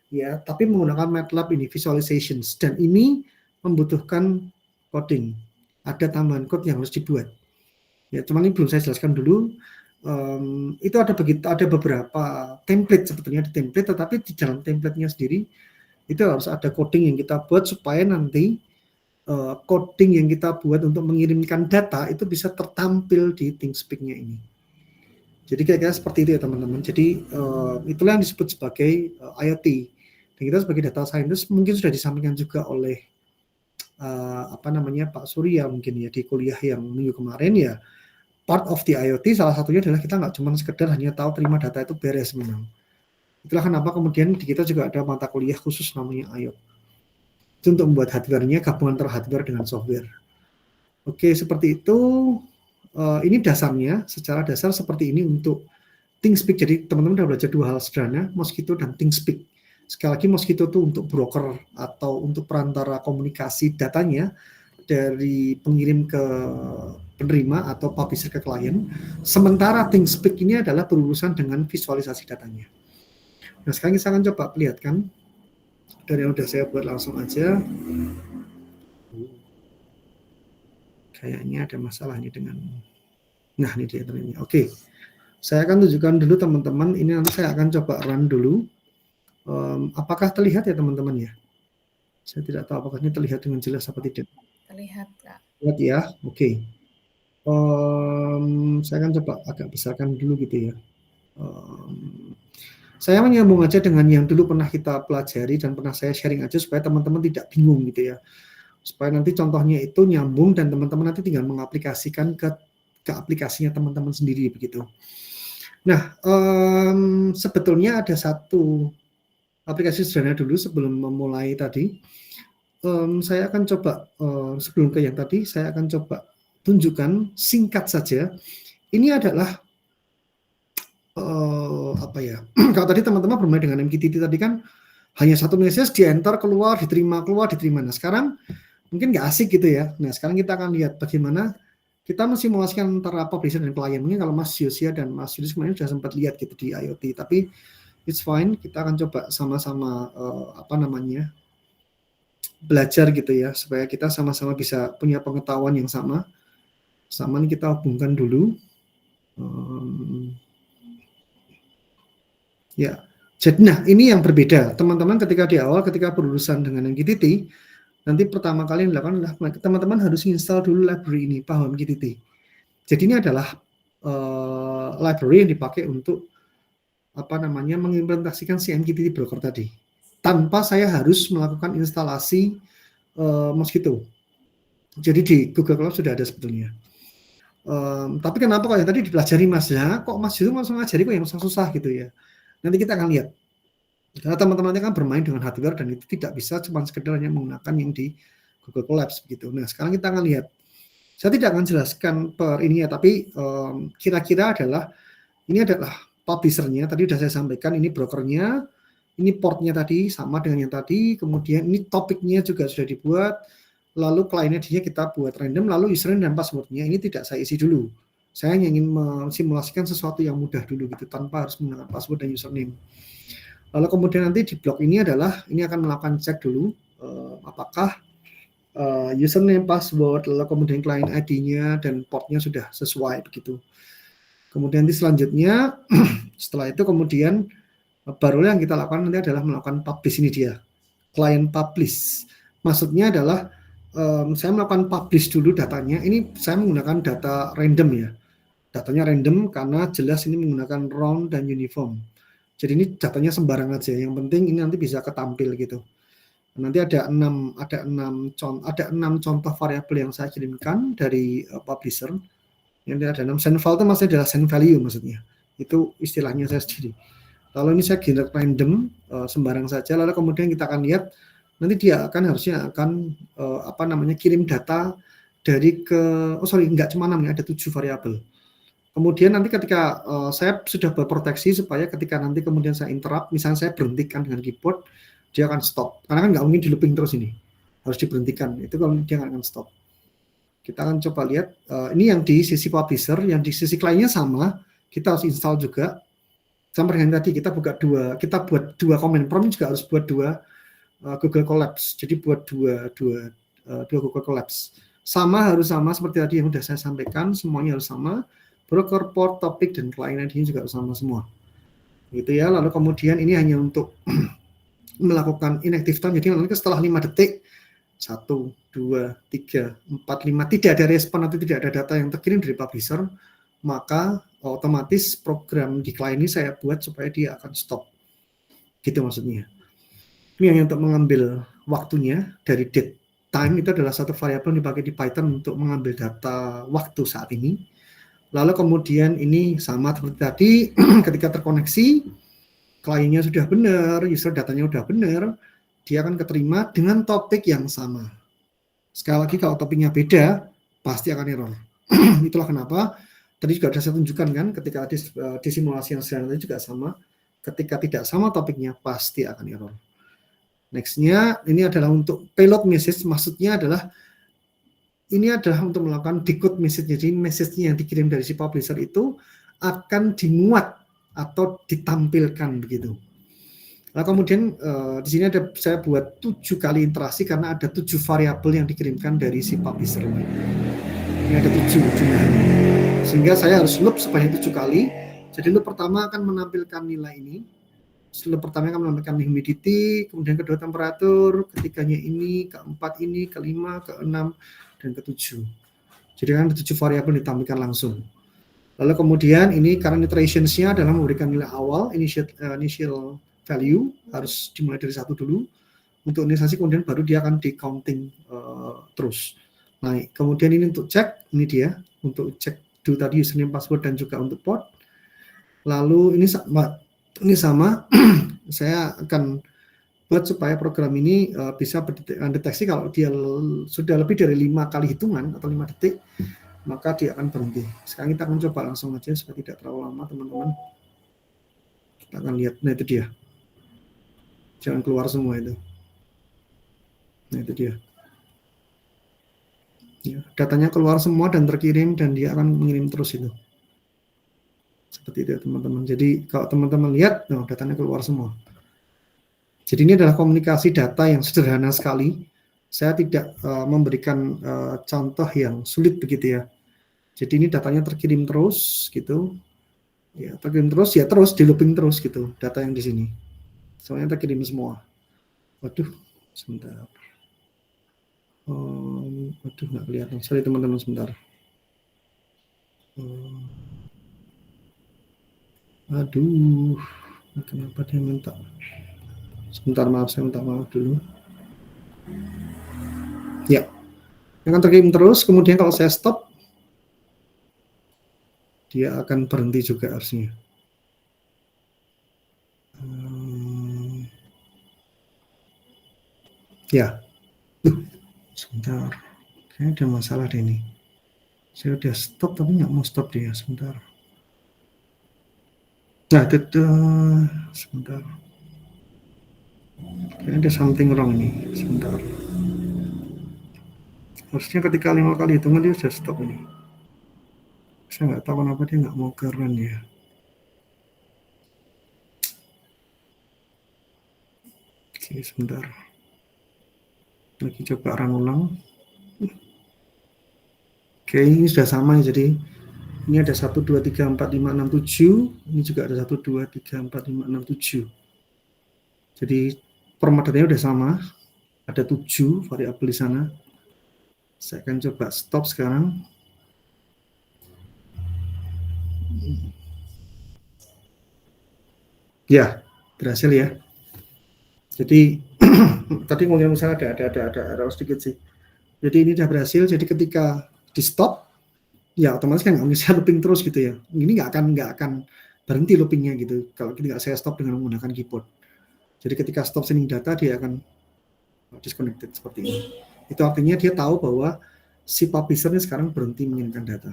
ya. Tapi menggunakan MATLAB ini visualizations, dan ini membutuhkan coding. Ada tambahan code yang harus dibuat. Ya, cuman ini belum saya jelaskan dulu. Itu ada beberapa template sebetulnya, ada template, tetapi di dalam template-nya sendiri itu harus ada coding yang kita buat supaya nanti coding yang kita buat untuk mengirimkan data itu bisa tertampil di ThinkSpeak-nya ini. Jadi kira-kira seperti itu ya teman-teman. Jadi itulah yang disebut sebagai IoT. Dan kita sebagai data scientist mungkin sudah disampaikan juga oleh Pak Surya mungkin ya di kuliah yang minggu kemarin ya, part of the IoT salah satunya adalah kita nggak cuma sekedar hanya tahu terima data itu beres memang. Itulah kenapa kemudian di kita juga ada mata kuliah khusus namanya IoT. Itu untuk membuat hardware-nya gabungan antara hardware dengan software. Oke, seperti itu. Ini dasarnya, secara dasar seperti ini untuk ThingSpeak. Jadi teman-teman sudah belajar dua hal sederhana, Mosquito dan ThingSpeak. Sekali lagi Mosquito itu untuk broker atau untuk perantara komunikasi datanya dari pengirim ke penerima atau publisher ke klien. Sementara ThingSpeak ini adalah berurusan dengan visualisasi datanya. Nah, sekarang kita akan coba lihatkan. Dan yang sudah saya buat langsung aja. Kayaknya ada masalahnya dengan... Nah, ini dia ternyata. Oke. Saya akan tunjukkan dulu teman-teman. Ini nanti saya akan coba run dulu. Apakah terlihat ya teman-teman ya? Saya tidak tahu apakah ini terlihat dengan jelas apa tidak. Terlihat, Kak. Lihat ya, oke. Saya akan coba agak besarkan dulu gitu ya. Saya menyambung aja dengan yang dulu pernah kita pelajari dan pernah saya sharing aja supaya teman-teman tidak bingung gitu ya. Supaya nanti contohnya itu nyambung dan teman-teman nanti tinggal mengaplikasikan ke aplikasinya teman-teman sendiri begitu. Nah, sebetulnya ada satu aplikasi sederhana dulu sebelum memulai tadi. Saya akan coba sebelum ke yang tadi, saya akan coba tunjukkan singkat saja. Ini adalah apa ya? Kalau tadi teman-teman bermain dengan MQTT tadi kan hanya satu message di enter keluar diterima. Nah sekarang mungkin nggak asik gitu ya. Nah sekarang kita akan lihat bagaimana kita mesti memuaskan antara publisher dan klien. Mungkin kalau Mas Yosia dan Mas Yudis kemarin sudah sempat lihat gitu di IoT, tapi it's fine. Kita akan coba sama-sama belajar gitu ya, supaya kita sama-sama bisa punya pengetahuan yang sama. Sama ini kita hubungkan dulu. Ya, jadi nah ini yang berbeda. Teman-teman ketika di awal, ketika berurusan dengan MQTT, nanti pertama kali yang dilakukan adalah teman-teman harus install dulu library ini, paham MQTT. Jadi ini adalah library yang dipakai untuk mengimplementasikan si MQTT broker tadi. Tanpa saya harus melakukan instalasi Mosquito. Jadi di Google Cloud sudah ada sebetulnya. Tapi kenapa kok yang tadi dipelajari Mas ya? Kok Mas itu langsung ngajari kok yang susah-susah gitu ya? Nanti kita akan lihat. Karena teman-teman kan bermain dengan hardware dan itu tidak bisa cuma sekedar hanya menggunakan yang di Google Colabs begitu. Nah sekarang kita akan lihat. Saya tidak akan jelaskan per ini ya, tapi kira-kira ini adalah publishernya. Tadi sudah saya sampaikan, ini brokernya, ini portnya tadi sama dengan yang tadi. Kemudian ini topiknya juga sudah dibuat. Lalu client ID-nya kita buat random, lalu username dan passwordnya ini tidak saya isi dulu. Saya hanya ingin mensimulasikan sesuatu yang mudah dulu gitu, tanpa harus menggunakan password dan username. Lalu kemudian nanti di blok ini akan melakukan cek dulu apakah username, password, lalu kemudian client ID-nya dan portnya sudah sesuai begitu. Kemudian nanti selanjutnya setelah itu kemudian baru yang kita lakukan nanti adalah melakukan publish. Ini dia client publish. Maksudnya adalah saya melakukan publish dulu datanya. Ini saya menggunakan data random ya. Datanya random karena jelas ini menggunakan round dan uniform. Jadi ini datanya sembarang aja. Yang penting ini nanti bisa ketampil gitu. Nanti ada 6 contoh variabel yang saya kirimkan dari publisher. Yang ada 6 send file itu maksudnya adalah send value maksudnya. Itu istilahnya saya sendiri. Lalu ini saya generate random sembarang saja. Lalu kemudian kita akan lihat nanti dia harusnya akan kirim data dari enggak cuma 6 ya, ada 7 variabel. Kemudian nanti ketika saya sudah berproteksi supaya ketika nanti kemudian saya interrupt, misalnya saya berhentikan dengan keyboard, dia akan stop. Karena kan nggak mungkin di looping terus ini. Harus diberhentikan. Itu kalau dia akan stop. Kita akan coba lihat. Ini yang di sisi publisher, yang di sisi kliennya sama. Kita harus install juga. Sama dengan tadi kita buat dua command prompt, juga harus buat 2 Google Colabs. Jadi buat dua Google Colabs. Harus sama seperti tadi yang sudah saya sampaikan. Semuanya harus sama. Broker, port, topik, dan client ID juga harus sama semua. Gitu ya. Lalu kemudian ini hanya untuk melakukan inactive time. Jadi nanti setelah 5 detik 1, 2, 3, 4, 5 tidak ada respon atau tidak ada data yang terkirim dari publisher, maka otomatis program di client ini saya buat supaya dia akan stop. Gitu maksudnya. Ini hanya untuk mengambil waktunya dari date time. Itu adalah satu variabel yang dipakai di Python untuk mengambil data waktu saat ini. Lalu kemudian ini sama seperti tadi, ketika terkoneksi, kliennya sudah benar, user datanya sudah benar, dia akan keterima dengan topik yang sama. Sekali lagi kalau topiknya beda, pasti akan error. Itulah kenapa tadi juga sudah saya tunjukkan kan, ketika di simulasi yang sederhana tadi juga sama, ketika tidak sama topiknya pasti akan error. Next-nya ini adalah untuk payload message, maksudnya adalah ini adalah untuk melakukan decode message. Jadi message-nya yang dikirim dari si publisher itu akan dimuat atau ditampilkan begitu. Nah, kemudian di sini saya buat 7 kali interaksi karena ada 7 variabel yang dikirimkan dari si publisher ini. Ini ada 7 jumlahnya. Sehingga saya harus loop sebanyak 7 kali. Jadi loop pertama akan menampilkan nilai ini. Loop pertama akan menampilkan humidity, kemudian kedua temperatur, ketiganya ini, keempat ini, kelima, keenam, dan ketujuh. Jadi kan 7 variabel ditampilkan langsung. Lalu kemudian ini current iterations-nya adalah memberikan nilai awal, initial value, harus dimulai dari 1 dulu. Untuk inisiasi kemudian baru dia akan di counting terus. Naik. Kemudian ini untuk cek, ini dia, untuk cek do tadi username, password, dan juga untuk port. Lalu ini sama, saya akan buat supaya program ini bisa mendeteksi kalau dia sudah lebih dari 5 kali hitungan atau 5 detik, maka dia akan berhenti. Sekarang kita akan coba langsung aja supaya tidak terlalu lama, teman-teman. Kita akan lihat, nah itu dia. Jangan keluar semua itu. Nah itu dia. Ya, datanya keluar semua dan terkirim dan dia akan mengirim terus itu. Seperti itu teman-teman. Jadi kalau teman-teman lihat, datanya keluar semua. Jadi ini adalah komunikasi data yang sederhana sekali. Saya tidak memberikan contoh yang sulit begitu ya. Jadi ini datanya terkirim terus gitu. Ya, terkirim terus ya, terus di looping terus gitu data yang di sini. Semuanya terkirim semua. Waduh, sebentar. Waduh, nggak kelihatan. Sorry teman-teman, sebentar. Aduh, kenapa dia minta? Sebentar, maaf, saya minta maaf dulu. Ya, akan terkirim terus. Kemudian kalau saya stop, dia akan berhenti juga harusnya. Ya, sebentar. Kayaknya ada masalah deh ini. Saya udah stop tapi nggak mau stop dia. Sebentar. Nah, sebentar. Kayaknya ada something wrong nih. Sebentar. Harusnya ketika 5 kali hitungan dia sudah stop ini. Saya nggak tahu kenapa dia nggak mau ke run ya. Oke, sebentar. Lagi coba run ulang. Oke, ini sudah sama ya. Jadi ini ada 1, 2, 3, 4, 5, 6, 7. Ini juga ada 1, 2, 3, 4, 5, 6, 7. Jadi format datanya sudah sama. Ada 7 variabel di sana. Saya akan coba stop sekarang. Ya, berhasil ya. Jadi tadi mungkin misalnya ada error sedikit sih. Jadi ini sudah berhasil. Jadi ketika di stop, ya otomatis kan nggak bisa looping terus gitu ya. Ini nggak akan berhenti loopingnya gitu. Kalau tidak saya stop dengan menggunakan keyboard. Jadi ketika stop sending data dia akan disconnected seperti ini. Itu artinya dia tahu bahwa si publisher ini sekarang berhenti mengirimkan data.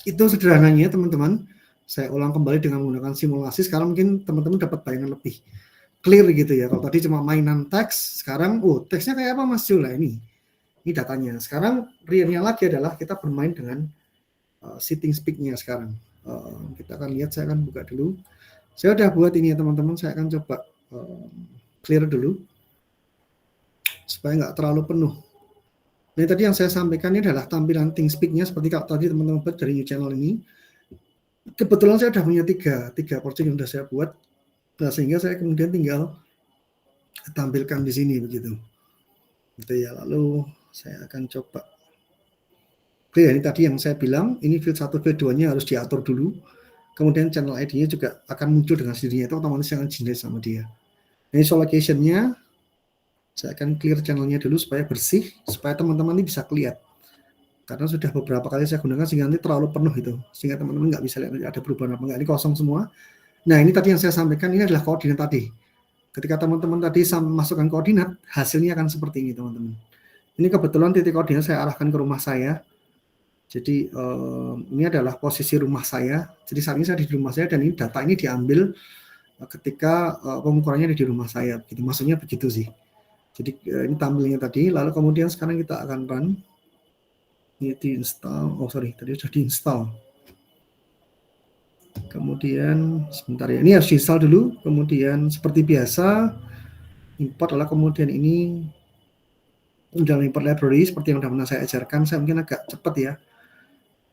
Itu sederhananya teman-teman. Saya ulang kembali dengan menggunakan simulasi. Sekarang mungkin teman-teman dapat bayangan lebih clear gitu ya. Kalau tadi cuma mainan teks, sekarang teksnya kayak apa Mas Jul? Ini datanya. Sekarang realnya lagi adalah kita bermain dengan sitting speak-nya sekarang. Kita akan lihat, saya akan buka dulu. Saya udah buat ini ya teman-teman. Saya akan coba clear dulu supaya nggak terlalu penuh. Nah tadi yang saya sampaikan ini adalah tampilan ThinkSpeak-nya seperti kalau tadi teman-teman buat dari new channel ini. Kebetulan saya sudah punya tiga project yang sudah saya buat, nah, sehingga saya kemudian tinggal tampilkan di sini begitu. Gitu ya. Lalu saya akan coba. Oke, ini tadi yang saya bilang, ini field 1, field 2-nya harus diatur dulu. Kemudian channel ID-nya juga akan muncul dengan sendirinya, itu otomatis akan generate sama dia. Ini show location-nya, saya akan clear channelnya dulu supaya bersih, supaya teman-teman ini bisa kelihatan Karena sudah beberapa kali saya gunakan sehingga nanti terlalu penuh itu, sehingga teman-teman nggak bisa lihat ada perubahan apa enggak. Ini kosong semua. Nah, ini tadi yang saya sampaikan, ini adalah koordinat tadi. Ketika teman-teman tadi masukkan koordinat, hasilnya akan seperti ini, teman-teman. Ini kebetulan titik koordinat saya arahkan ke rumah saya. Jadi ini adalah posisi rumah saya. Jadi saat ini saya di rumah saya dan ini data ini diambil ketika pengukurannya di rumah saya. Gitu. Maksudnya begitu sih. Jadi ini tampilnya tadi. Lalu kemudian sekarang kita akan run. Ini diinstal. Oh sorry, tadi sudah diinstal. Kemudian sebentar ya. Ini harus diinstal dulu. Kemudian seperti biasa import, lalu kemudian ini dalam import library seperti yang pernah saya ajarkan. Saya mungkin agak cepat ya.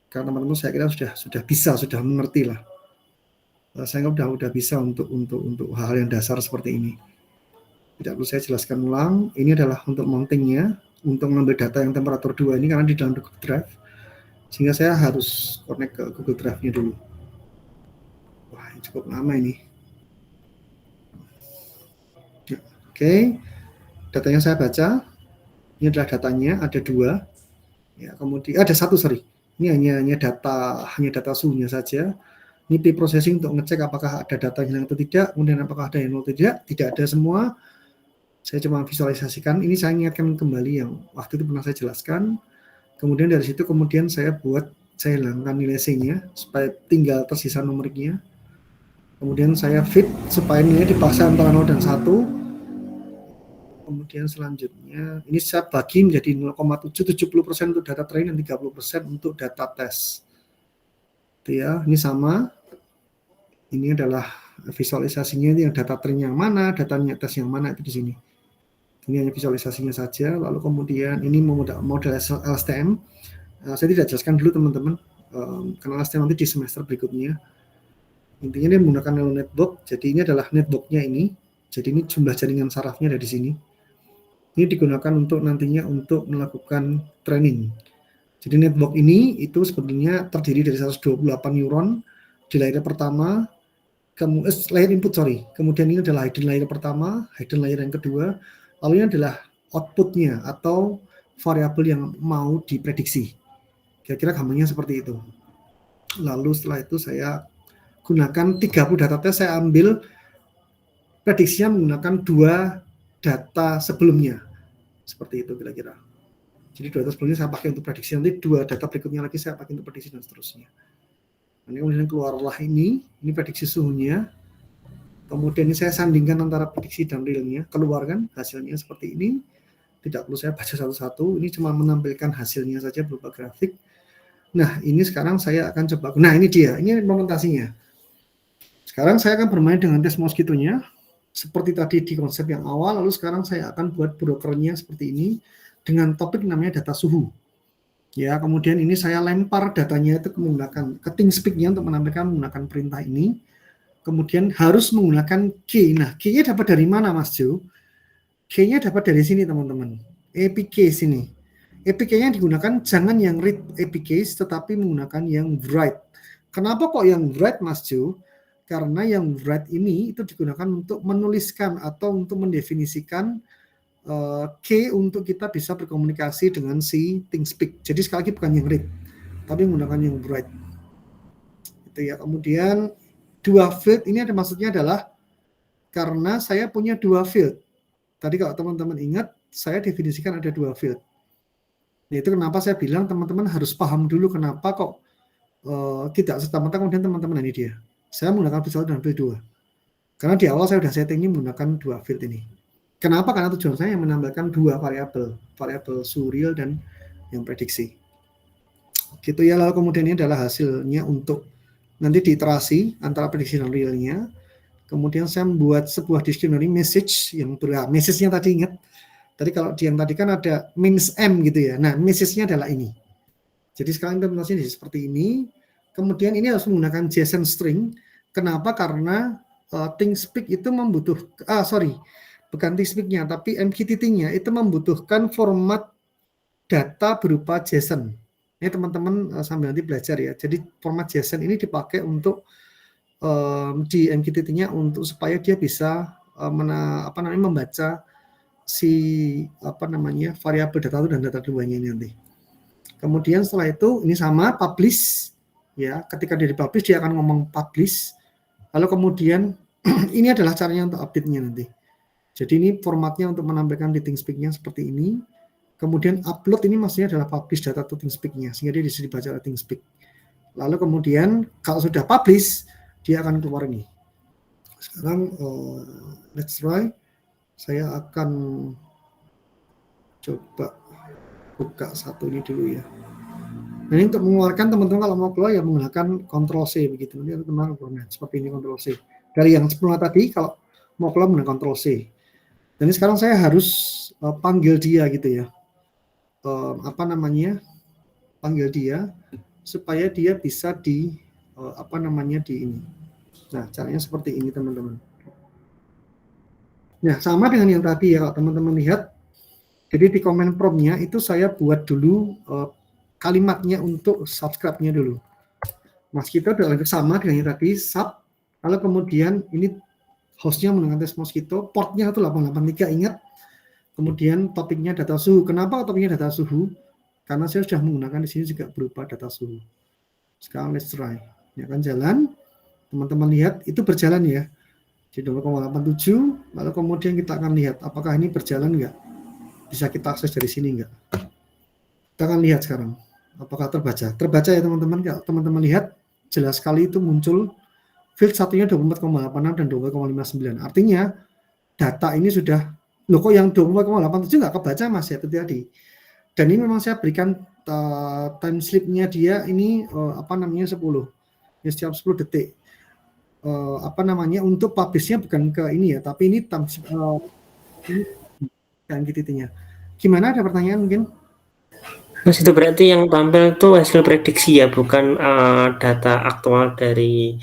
Karena teman-teman saya kira sudah mengerti lah. Saya udah bisa untuk hal-hal yang dasar seperti ini. Tidak perlu saya jelaskan ulang. Ini adalah untuk mountingnya, untuk mengambil data yang temperatur 2 ini karena di dalam Google Drive. Sehingga saya harus connect ke Google Drive-nya dulu. Wah, ini cukup lama ini. Oke. Datanya saya baca. Ini adalah datanya, ada 2. Ya, kemudian ada 1, sorry. Ini hanya data suhunya saja. Ini pre-processing untuk ngecek apakah ada data hilang atau tidak, kemudian apakah ada yang atau tidak ada semua. Saya cuma visualisasikan, ini saya ingatkan kembali yang waktu itu pernah saya jelaskan. Kemudian dari situ kemudian saya hilangkan nilai C-nya supaya tinggal tersisa numeriknya. Kemudian saya fit supaya nilai dipaksa antara 0 dan 1. Kemudian selanjutnya ini saya bagi menjadi 0,70% untuk data training dan 30% untuk data tes. Itu ya, ini sama. Ini adalah visualisasinya, yang data train yang mana, datanya tes yang mana itu di sini. Ini hanya visualisasinya saja. Lalu kemudian ini model LSTM. Saya tidak jelaskan dulu teman-teman, karena LSTM nanti di semester berikutnya. Intinya dia menggunakan neural network. Jadi ini adalah networknya ini. Jadi ini jumlah jaringan sarafnya ada di sini. Ini digunakan untuk nantinya untuk melakukan training. Jadi network ini itu sebetulnya terdiri dari 128 neuron di layer pertama, layer input kemudian ini adalah hidden layer pertama, hidden layer yang kedua, lalu ini adalah outputnya atau variabel yang mau diprediksi. Kira-kira gambarnya seperti itu. Lalu setelah itu saya gunakan 30 data test, saya ambil prediksinya menggunakan 2 data sebelumnya. Seperti itu kira-kira. Jadi 2 data sebelumnya saya pakai untuk prediksi, nanti 2 data berikutnya lagi saya pakai untuk prediksi dan seterusnya. Ini kemudian keluarlah ini prediksi suhunya. Kemudian ini saya sandingkan antara prediksi dan realnya, keluarkan hasilnya seperti ini. Tidak perlu saya baca satu-satu, ini cuma menampilkan hasilnya saja berupa grafik. Nah, ini sekarang saya akan coba. Nah, ini dia, ini implementasinya. Sekarang saya akan bermain dengan tes mosquito-nya seperti tadi di konsep yang awal, lalu sekarang saya akan buat brokernya seperti ini dengan topik namanya data suhu. Ya, kemudian ini saya lempar datanya itu menggunakan ke ThingSpeak-nya untuk menampilkan menggunakan perintah ini. Kemudian harus menggunakan key. Nah, key-nya dapat dari mana, Mas Jo? Key-nya dapat dari sini, teman-teman. APK sini. APK-nya digunakan jangan yang read APKs, tetapi menggunakan yang write. Kenapa kok yang write, Mas Jo? Karena yang write ini itu digunakan untuk menuliskan atau untuk mendefinisikan key untuk kita bisa berkomunikasi dengan si ThingSpeak. Jadi sekali lagi bukan yang read, tapi menggunakan yang write. Itu ya. Kemudian 2 field ini ada maksudnya adalah karena saya punya 2 field. Tadi kalau teman-teman ingat, saya definisikan ada 2 field. Nah, itu kenapa saya bilang teman-teman harus paham dulu kenapa kok tidak serta-merta kemudian teman-teman ini dia. Saya menggunakan field 1 dan field 2. Karena di awal saya sudah settingnya menggunakan 2 field ini. Kenapa? Karena tujuan saya menambahkan 2 variabel suhu real dan yang prediksi. Gitu ya, lalu kemudian ini adalah hasilnya untuk nanti diiterasi antara prediksi dan realnya. Kemudian saya membuat sebuah dictionary message yang message-nya tadi ingat. Tadi kalau yang tadi kan ada -m gitu ya. Nah, message-nya adalah ini. Jadi sekarang implementasinya seperti ini. Kemudian ini harus menggunakan JSON string. Kenapa? Karena ThingSpeak itu bukan ThingSpeak-nya, tapi MQTT-nya itu membutuhkan format data berupa JSON. Ini teman-teman sambil nanti belajar ya. Jadi format JSON ini dipakai untuk di MQTT-nya untuk supaya dia bisa membaca si variabel data 1 dan data 2-nya ini nanti. Kemudian setelah itu ini sama publish ya. Ketika dia di-publish dia akan ngomong publish. Lalu kemudian ini adalah caranya untuk update-nya nanti. Jadi ini formatnya untuk menampilkan di ThinkSpeak-nya seperti ini. Kemudian upload ini maksudnya adalah publish data to ThinkSpeak-nya sehingga dia bisa dibaca oleh ThinkSpeak. Lalu kemudian kalau sudah publish dia akan keluar ini. Sekarang let's try. Saya akan coba buka satu ini dulu ya. Nah, ini untuk mengeluarkan teman-teman kalau mau keluar ya menggunakan Ctrl C begitu. Nanti teman-teman keluar seperti ini Ctrl C. Dari yang sebelumnya tadi kalau mau keluar menggunakan Ctrl C. Dan ini sekarang saya harus panggil dia gitu ya. Panggil dia supaya dia bisa di di ini. Nah, caranya seperti ini teman-teman. Nah, sama dengan yang tadi ya, kalau teman-teman lihat. Jadi di comment prompt-nya itu saya buat dulu kalimatnya untuk subscribe-nya dulu. Mosquito adalah sama dengan yang tadi, sub. Lalu kemudian ini host-nya menggunakan tes Mosquito, port-nya itu 883, ingat. Kemudian topiknya data suhu. Kenapa topiknya data suhu? Karena saya sudah menggunakan di sini juga berupa data suhu. Sekarang let's try. Ini akan jalan. Teman-teman lihat itu berjalan ya. Di 0,87. Lalu kemudian kita akan lihat apakah ini berjalan enggak. Bisa kita akses dari sini enggak? Kita akan lihat sekarang. Apakah terbaca? Terbaca ya teman-teman. Kalau teman-teman lihat jelas sekali itu muncul field satunya 24,86 dan 24,59. Artinya data ini sudah loh kok yang 24,87 nggak kebaca mas ya tadi. Dan ini memang saya berikan time slip-nya dia ini 10 ya setiap 10 detik. Untuk publish-nya bukan ke ini ya, tapi ini time ini kan titiknya. Gimana, ada pertanyaan mungkin? Mas, itu berarti yang tampil itu hasil prediksi ya, bukan data aktual dari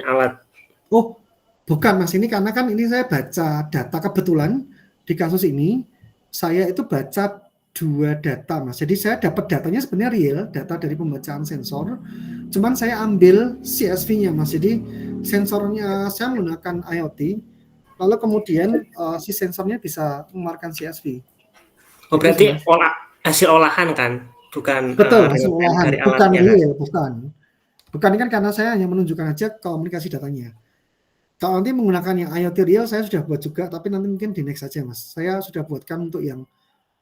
alat. Oh, bukan mas, ini karena kan ini saya baca data kebetulan di kasus ini saya itu baca 2 data mas. Jadi saya dapat datanya sebenarnya real, data dari pembacaan sensor. Cuman saya ambil CSV-nya mas. Jadi sensornya saya menggunakan IoT. Lalu kemudian si sensornya bisa mengeluarkan CSV. Oh, berarti hasil olahan kan, bukan betul hasil olahan, dari bukan alatnya, real, bukan. Bukan ini kan karena saya hanya menunjukkan aja komunikasi datanya. Kalau nanti menggunakan yang IoT real saya sudah buat juga, tapi nanti mungkin di next saja mas. Saya sudah buatkan untuk yang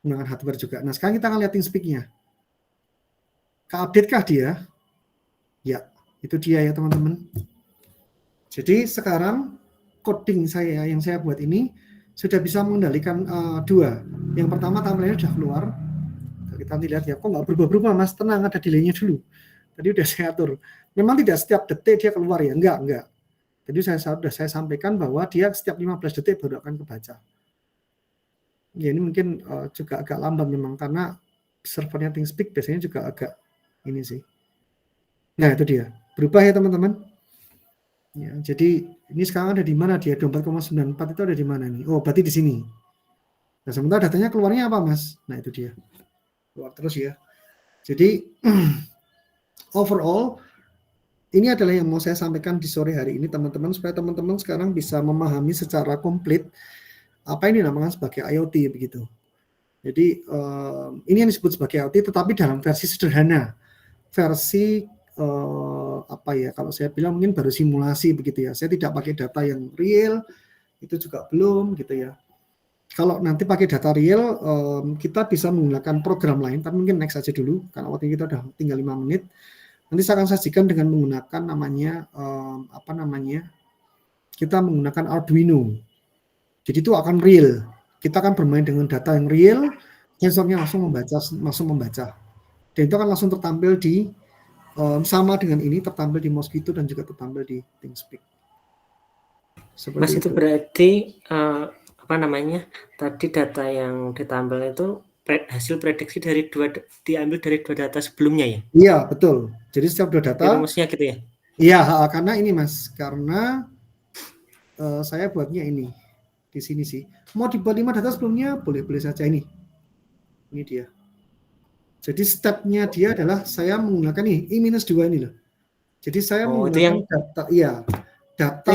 menggunakan hardware juga. Nah sekarang kita akan lihat ThinkSpeak-nya. Ke-update kah dia? Ya, itu dia ya teman-teman. Jadi sekarang coding saya yang saya buat ini sudah bisa mengendalikan 2. Yang pertama tampilannya sudah keluar. Kita lihat ya, kok nggak berubah-berubah mas, tenang, ada delay-nya dulu. Tadi udah saya atur. Memang tidak setiap detik dia keluar ya, enggak. Jadi saya sampaikan bahwa dia setiap 15 detik baru akan kebaca. Ya ini mungkin juga agak lambat memang karena servernya ThinkSpeak biasanya juga agak ini sih. Nah itu dia, berubah ya teman-teman. Ya, jadi ini sekarang ada di mana dia? 24,94 itu ada di mana nih? Oh berarti di sini. Nah sementara datanya keluarnya apa mas? Nah itu dia. Keluar terus ya. Jadi overall ini adalah yang mau saya sampaikan di sore hari ini teman-teman, supaya teman-teman sekarang bisa memahami secara komplit apa ini dinamakan sebagai IoT begitu. Jadi ini yang disebut sebagai IoT tetapi dalam versi sederhana. Versi kalau saya bilang mungkin baru simulasi begitu ya. Saya tidak pakai data yang real, itu juga belum gitu ya. Kalau nanti pakai data real, kita bisa menggunakan program lain, tapi mungkin next aja dulu, karena waktu kita udah tinggal 5 menit. Nanti saya akan sajikan dengan menggunakan kita menggunakan Arduino. Jadi itu akan real. Kita akan bermain dengan data yang real, sensornya langsung membaca. Dan itu akan langsung tertampil di sama dengan ini, tertampil di Mosquito dan juga tertampil di ThinkSpeak. Mas, itu berarti tadi data yang ditampil itu hasil prediksi diambil dari 2 data sebelumnya ya? Iya, betul. Jadi setiap 2 data. Rumusnya gitu ya? Iya, karena ini mas, karena saya buatnya ini di sini sih. Mau dibuat 5 data sebelumnya boleh saja ini. Ini dia. Jadi stepnya dia adalah saya menggunakan I-2 ini loh. Jadi saya menggunakan data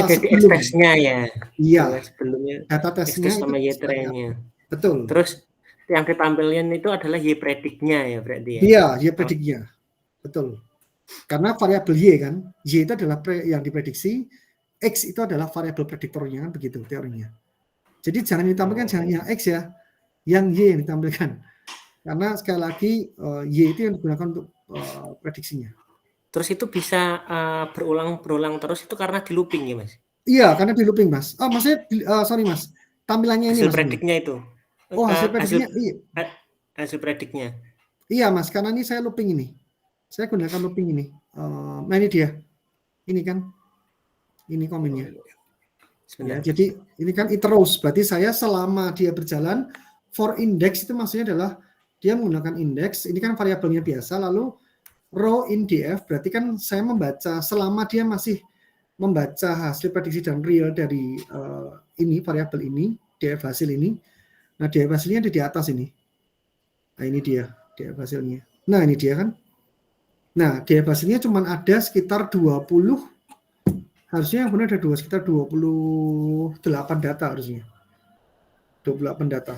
sebelumnya ya. Iya. Sebelumnya data tesnya sama Y-trainnya. Betul. Terus yang ditampilkan itu adalah Y prediknya ya berarti ya. Iya, Y prediknya. Betul. Karena variabel Y kan, Y itu adalah yang diprediksi, X itu adalah variabel prediktornya kan begitu teorinya. Jadi jangan ditampilkan jangan yang X ya, yang Y yang ditampilkan. Karena sekali lagi Y itu yang digunakan untuk prediksinya. Terus itu bisa berulang terus itu karena di looping ya Mas? Iya, karena di looping Mas. Maksudnya sorry Mas, tampilannya ini Hasil Mas. prediknya itu. Oh, hasil prediknya iya. Hasil prediknya. Iya Mas, karena ini saya looping ini. Saya gunakan looping ini. Nah ini dia. Ini kan. Ini komennya. Ya, jadi ini kan iterus. Berarti saya selama dia berjalan for index itu maksudnya adalah dia menggunakan index. Ini kan variabelnya biasa. Lalu row in df berarti kan saya membaca selama dia masih membaca hasil prediksi dan real dari ini variabel ini df hasil ini. Nah df hasilnya ada di atas ini. Nah ini dia df hasilnya. Nah ini dia kan. Nah df hasilnya cuma ada sekitar 20, harusnya yang benar ada sekitar 28 data harusnya. 28 data.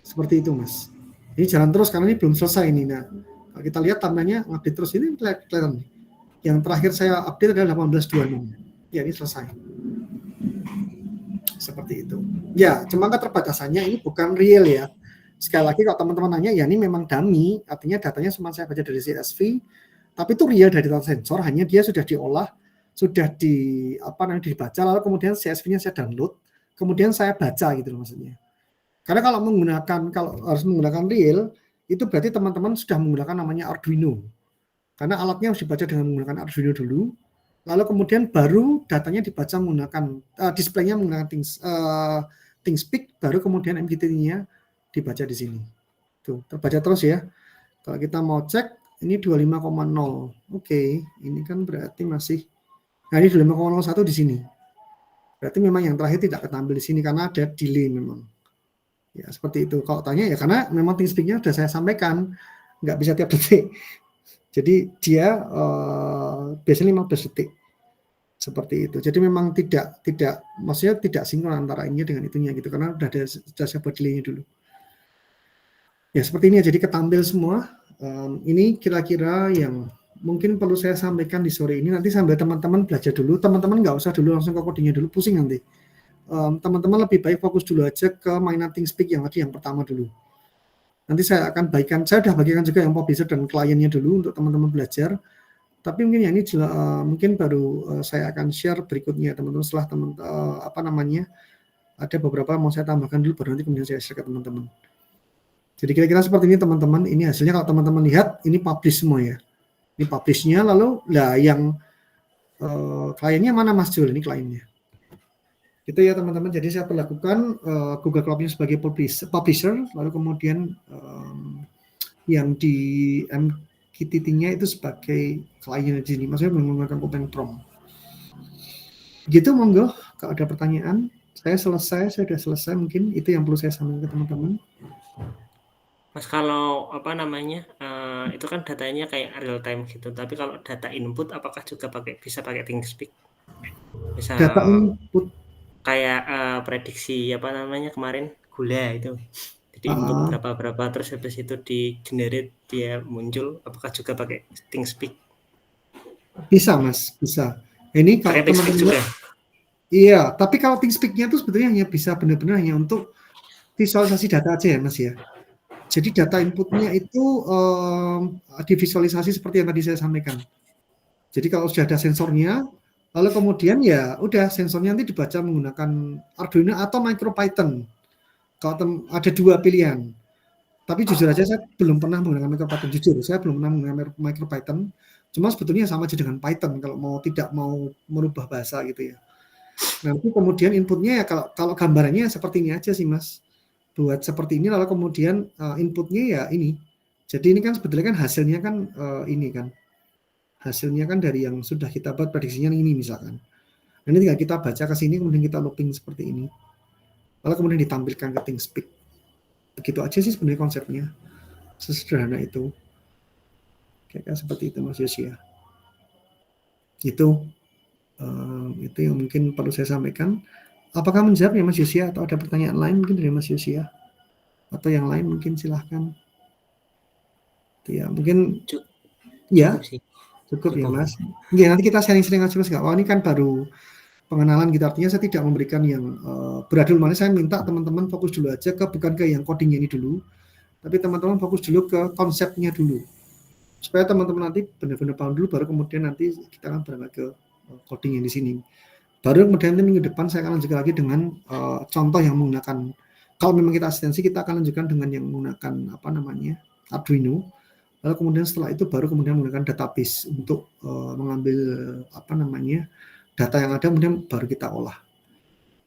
Seperti itu Mas. Ini jalan terus karena ini belum selesai ini. Nah kalau kita lihat tampilannya update terus ini kelihatan. Yang terakhir saya update adalah 18.26. Ya ini selesai. Seperti itu. Ya, cuma keterbatasannya ini bukan real ya. Sekali lagi kalau teman-teman nanya, ya ini memang dummy, artinya datanya cuma saya baca dari CSV, tapi itu real dari data sensor, hanya dia sudah diolah, sudah dibaca, lalu kemudian CSV-nya saya download, kemudian saya baca gitu loh maksudnya. Karena kalau harus menggunakan real, itu berarti teman-teman sudah menggunakan namanya Arduino. Karena alatnya harus dibaca dengan menggunakan Arduino dulu, lalu kemudian baru datanya dibaca menggunakan display-nya menggunakan ThinkSpeak, baru kemudian MQTT-nya dibaca di sini. Tuh, terbaca terus ya. Kalau kita mau cek, ini 25,0. Oke, ini kan berarti masih, nah ini 25,01 di sini. Berarti memang yang terakhir tidak ketampil di sini karena ada delay memang. Ya seperti itu. Kalau tanya ya karena memang ThinkSpeak-nya sudah saya sampaikan, nggak bisa tiap detik. Jadi dia biasanya 15 detik. Seperti itu. Jadi memang tidak maksudnya tidak sinkron antara ini dengan itunya gitu karena sudah saya buat delay-nya dulu. Ya seperti ini ya, jadi ketampil semua. Ini kira-kira yang mungkin perlu saya sampaikan di sore ini. Nanti sambil teman-teman belajar dulu. Teman-teman nggak usah dulu langsung ke codingnya dulu, pusing nanti. Teman-teman lebih baik fokus dulu aja ke mainan ThinkSpeak yang tadi yang pertama dulu. Nanti saya akan bagikan, saya sudah bagikan juga yang publisher dan kliennya dulu untuk teman-teman belajar. Tapi mungkin yang ini mungkin baru saya akan share berikutnya teman-teman setelah ada beberapa mau saya tambahkan dulu baru nanti kemudian saya share ke teman-teman. Jadi kira-kira seperti ini teman-teman. Ini hasilnya kalau teman-teman lihat ini publish semua ya. Ini publishnya lalu yang kliennya mana Mas Jul? Ini kliennya. Gitu ya teman-teman. Jadi saya perlakukan Google Cloud-nya sebagai publisher, lalu kemudian yang di MQTT-nya itu sebagai klien di sini. Maksudnya menggunakan Open Prompt. Gitu monggo. Kalau ada pertanyaan, saya sudah selesai mungkin itu yang perlu saya sampaikan ke teman-teman. Mas kalau itu kan datanya kayak real time gitu. Tapi kalau data input apakah juga bisa pakai ThinkSpeak? Bisa data input kayak prediksi kemarin gula itu. Jadi input berapa terus habis itu di generate dia muncul, apakah juga pakai ThinkSpeak? Bisa Mas, bisa. Ini kalau teman-teman iya, tapi kalau ThinkSpeak-nya itu sebetulnya hanya bisa benar-benar hanya untuk visualisasi data aja ya Mas ya. Jadi data inputnya itu divisualisasi seperti yang tadi saya sampaikan. Jadi kalau sudah ada sensornya, lalu kemudian ya udah sensornya nanti dibaca menggunakan Arduino atau MicroPython. Kalau ada dua pilihan. Tapi jujur aja saya belum pernah menggunakan MicroPython. Saya belum pernah menggunakan MicroPython. Cuma sebetulnya sama aja dengan Python kalau tidak mau merubah bahasa gitu ya. Nanti kemudian inputnya ya kalau gambarannya seperti ini aja sih Mas. Buat seperti ini lalu kemudian inputnya ya ini. Jadi ini kan sebetulnya kan hasilnya kan ini kan. Hasilnya kan dari yang sudah kita buat prediksinya ini misalkan. Nah, ini tinggal kita baca ke sini kemudian kita looping seperti ini. Lalu kemudian ditampilkan ke ThinkSpeak. Begitu aja sih sebenarnya konsepnya. Sesederhana itu. Kayak seperti itu Mas Yosia. Itu yang mungkin perlu saya sampaikan. Apakah menjawab ya Mas Yosia atau ada pertanyaan lain mungkin dari Mas Yosia? Atau yang lain mungkin silahkan. Ya, mungkin Cukup ya sih. cukup ya Cukup. Mas. Ya, nanti kita sharing-sharing aja Mas. Wah, ini kan baru pengenalan gitu, artinya saya tidak memberikan yang berat dulu. Saya minta teman-teman fokus dulu aja bukan ke yang codingnya ini dulu, tapi teman-teman fokus dulu ke konsepnya dulu, supaya teman-teman nanti benar-benar paham dulu, baru kemudian nanti kita akan berangkat ke coding yang di sini. Baru kemudian nanti minggu depan saya akan lanjutkan lagi dengan contoh yang menggunakan, kalau memang kita asistensi, kita akan lanjutkan dengan yang menggunakan Arduino. Lalu kemudian setelah itu baru kemudian menggunakan database untuk mengambil data yang ada, kemudian baru kita olah.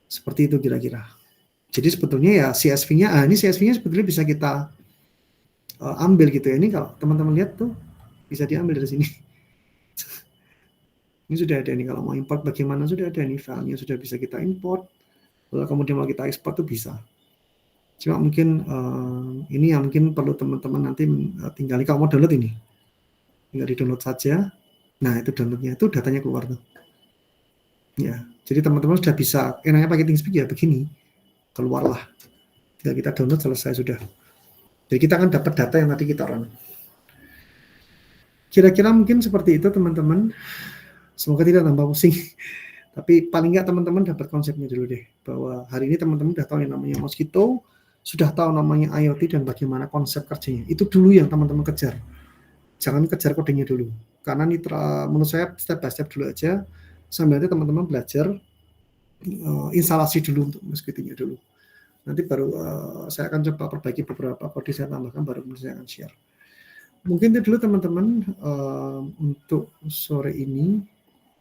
Seperti itu kira-kira. Jadi sebetulnya ya CSV-nya, ini CSV-nya sebetulnya bisa kita ambil gitu ya. Ini kalau teman-teman lihat tuh bisa diambil dari sini. Ini sudah ada nih, kalau mau import bagaimana sudah ada nih, filenya sudah bisa kita import. Lalu kemudian mau kita ekspor tuh bisa. Cuma mungkin ini yang mungkin perlu teman-teman nanti tinggal, kalau mau download ini tinggal di download saja. Nah itu downloadnya, itu datanya keluar tuh ya. Jadi teman-teman sudah bisa, enaknya pakai ThingSpeak ya begini, keluarlah, tinggal kita download, selesai sudah. Jadi kita akan dapat data yang tadi kita run. Kira-kira mungkin seperti itu teman-teman. Semoga tidak tambah pusing. Tapi paling nggak teman-teman dapat konsepnya dulu deh, bahwa hari ini teman-teman sudah tahu yang namanya Mosquito, sudah tahu namanya IoT dan bagaimana konsep kerjanya. Itu dulu yang teman-teman kejar. Jangan kejar codingnya dulu. Karena ini menurut saya step by step dulu aja. Sambil nanti teman-teman belajar instalasi dulu untuk Mosquito-nya dulu. Nanti baru saya akan coba perbaiki beberapa kode, saya tambahkan, baru kemudian saya akan share. Mungkin itu dulu teman-teman untuk sore ini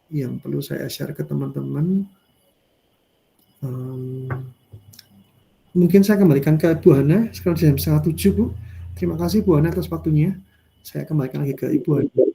yang perlu saya share ke teman-teman. Mungkin saya kembalikan ke Bu Hana, sekarang jam 6:30 Bu. Terima kasih Bu Hana atas waktunya. Saya kembalikan lagi ke Ibu Hana.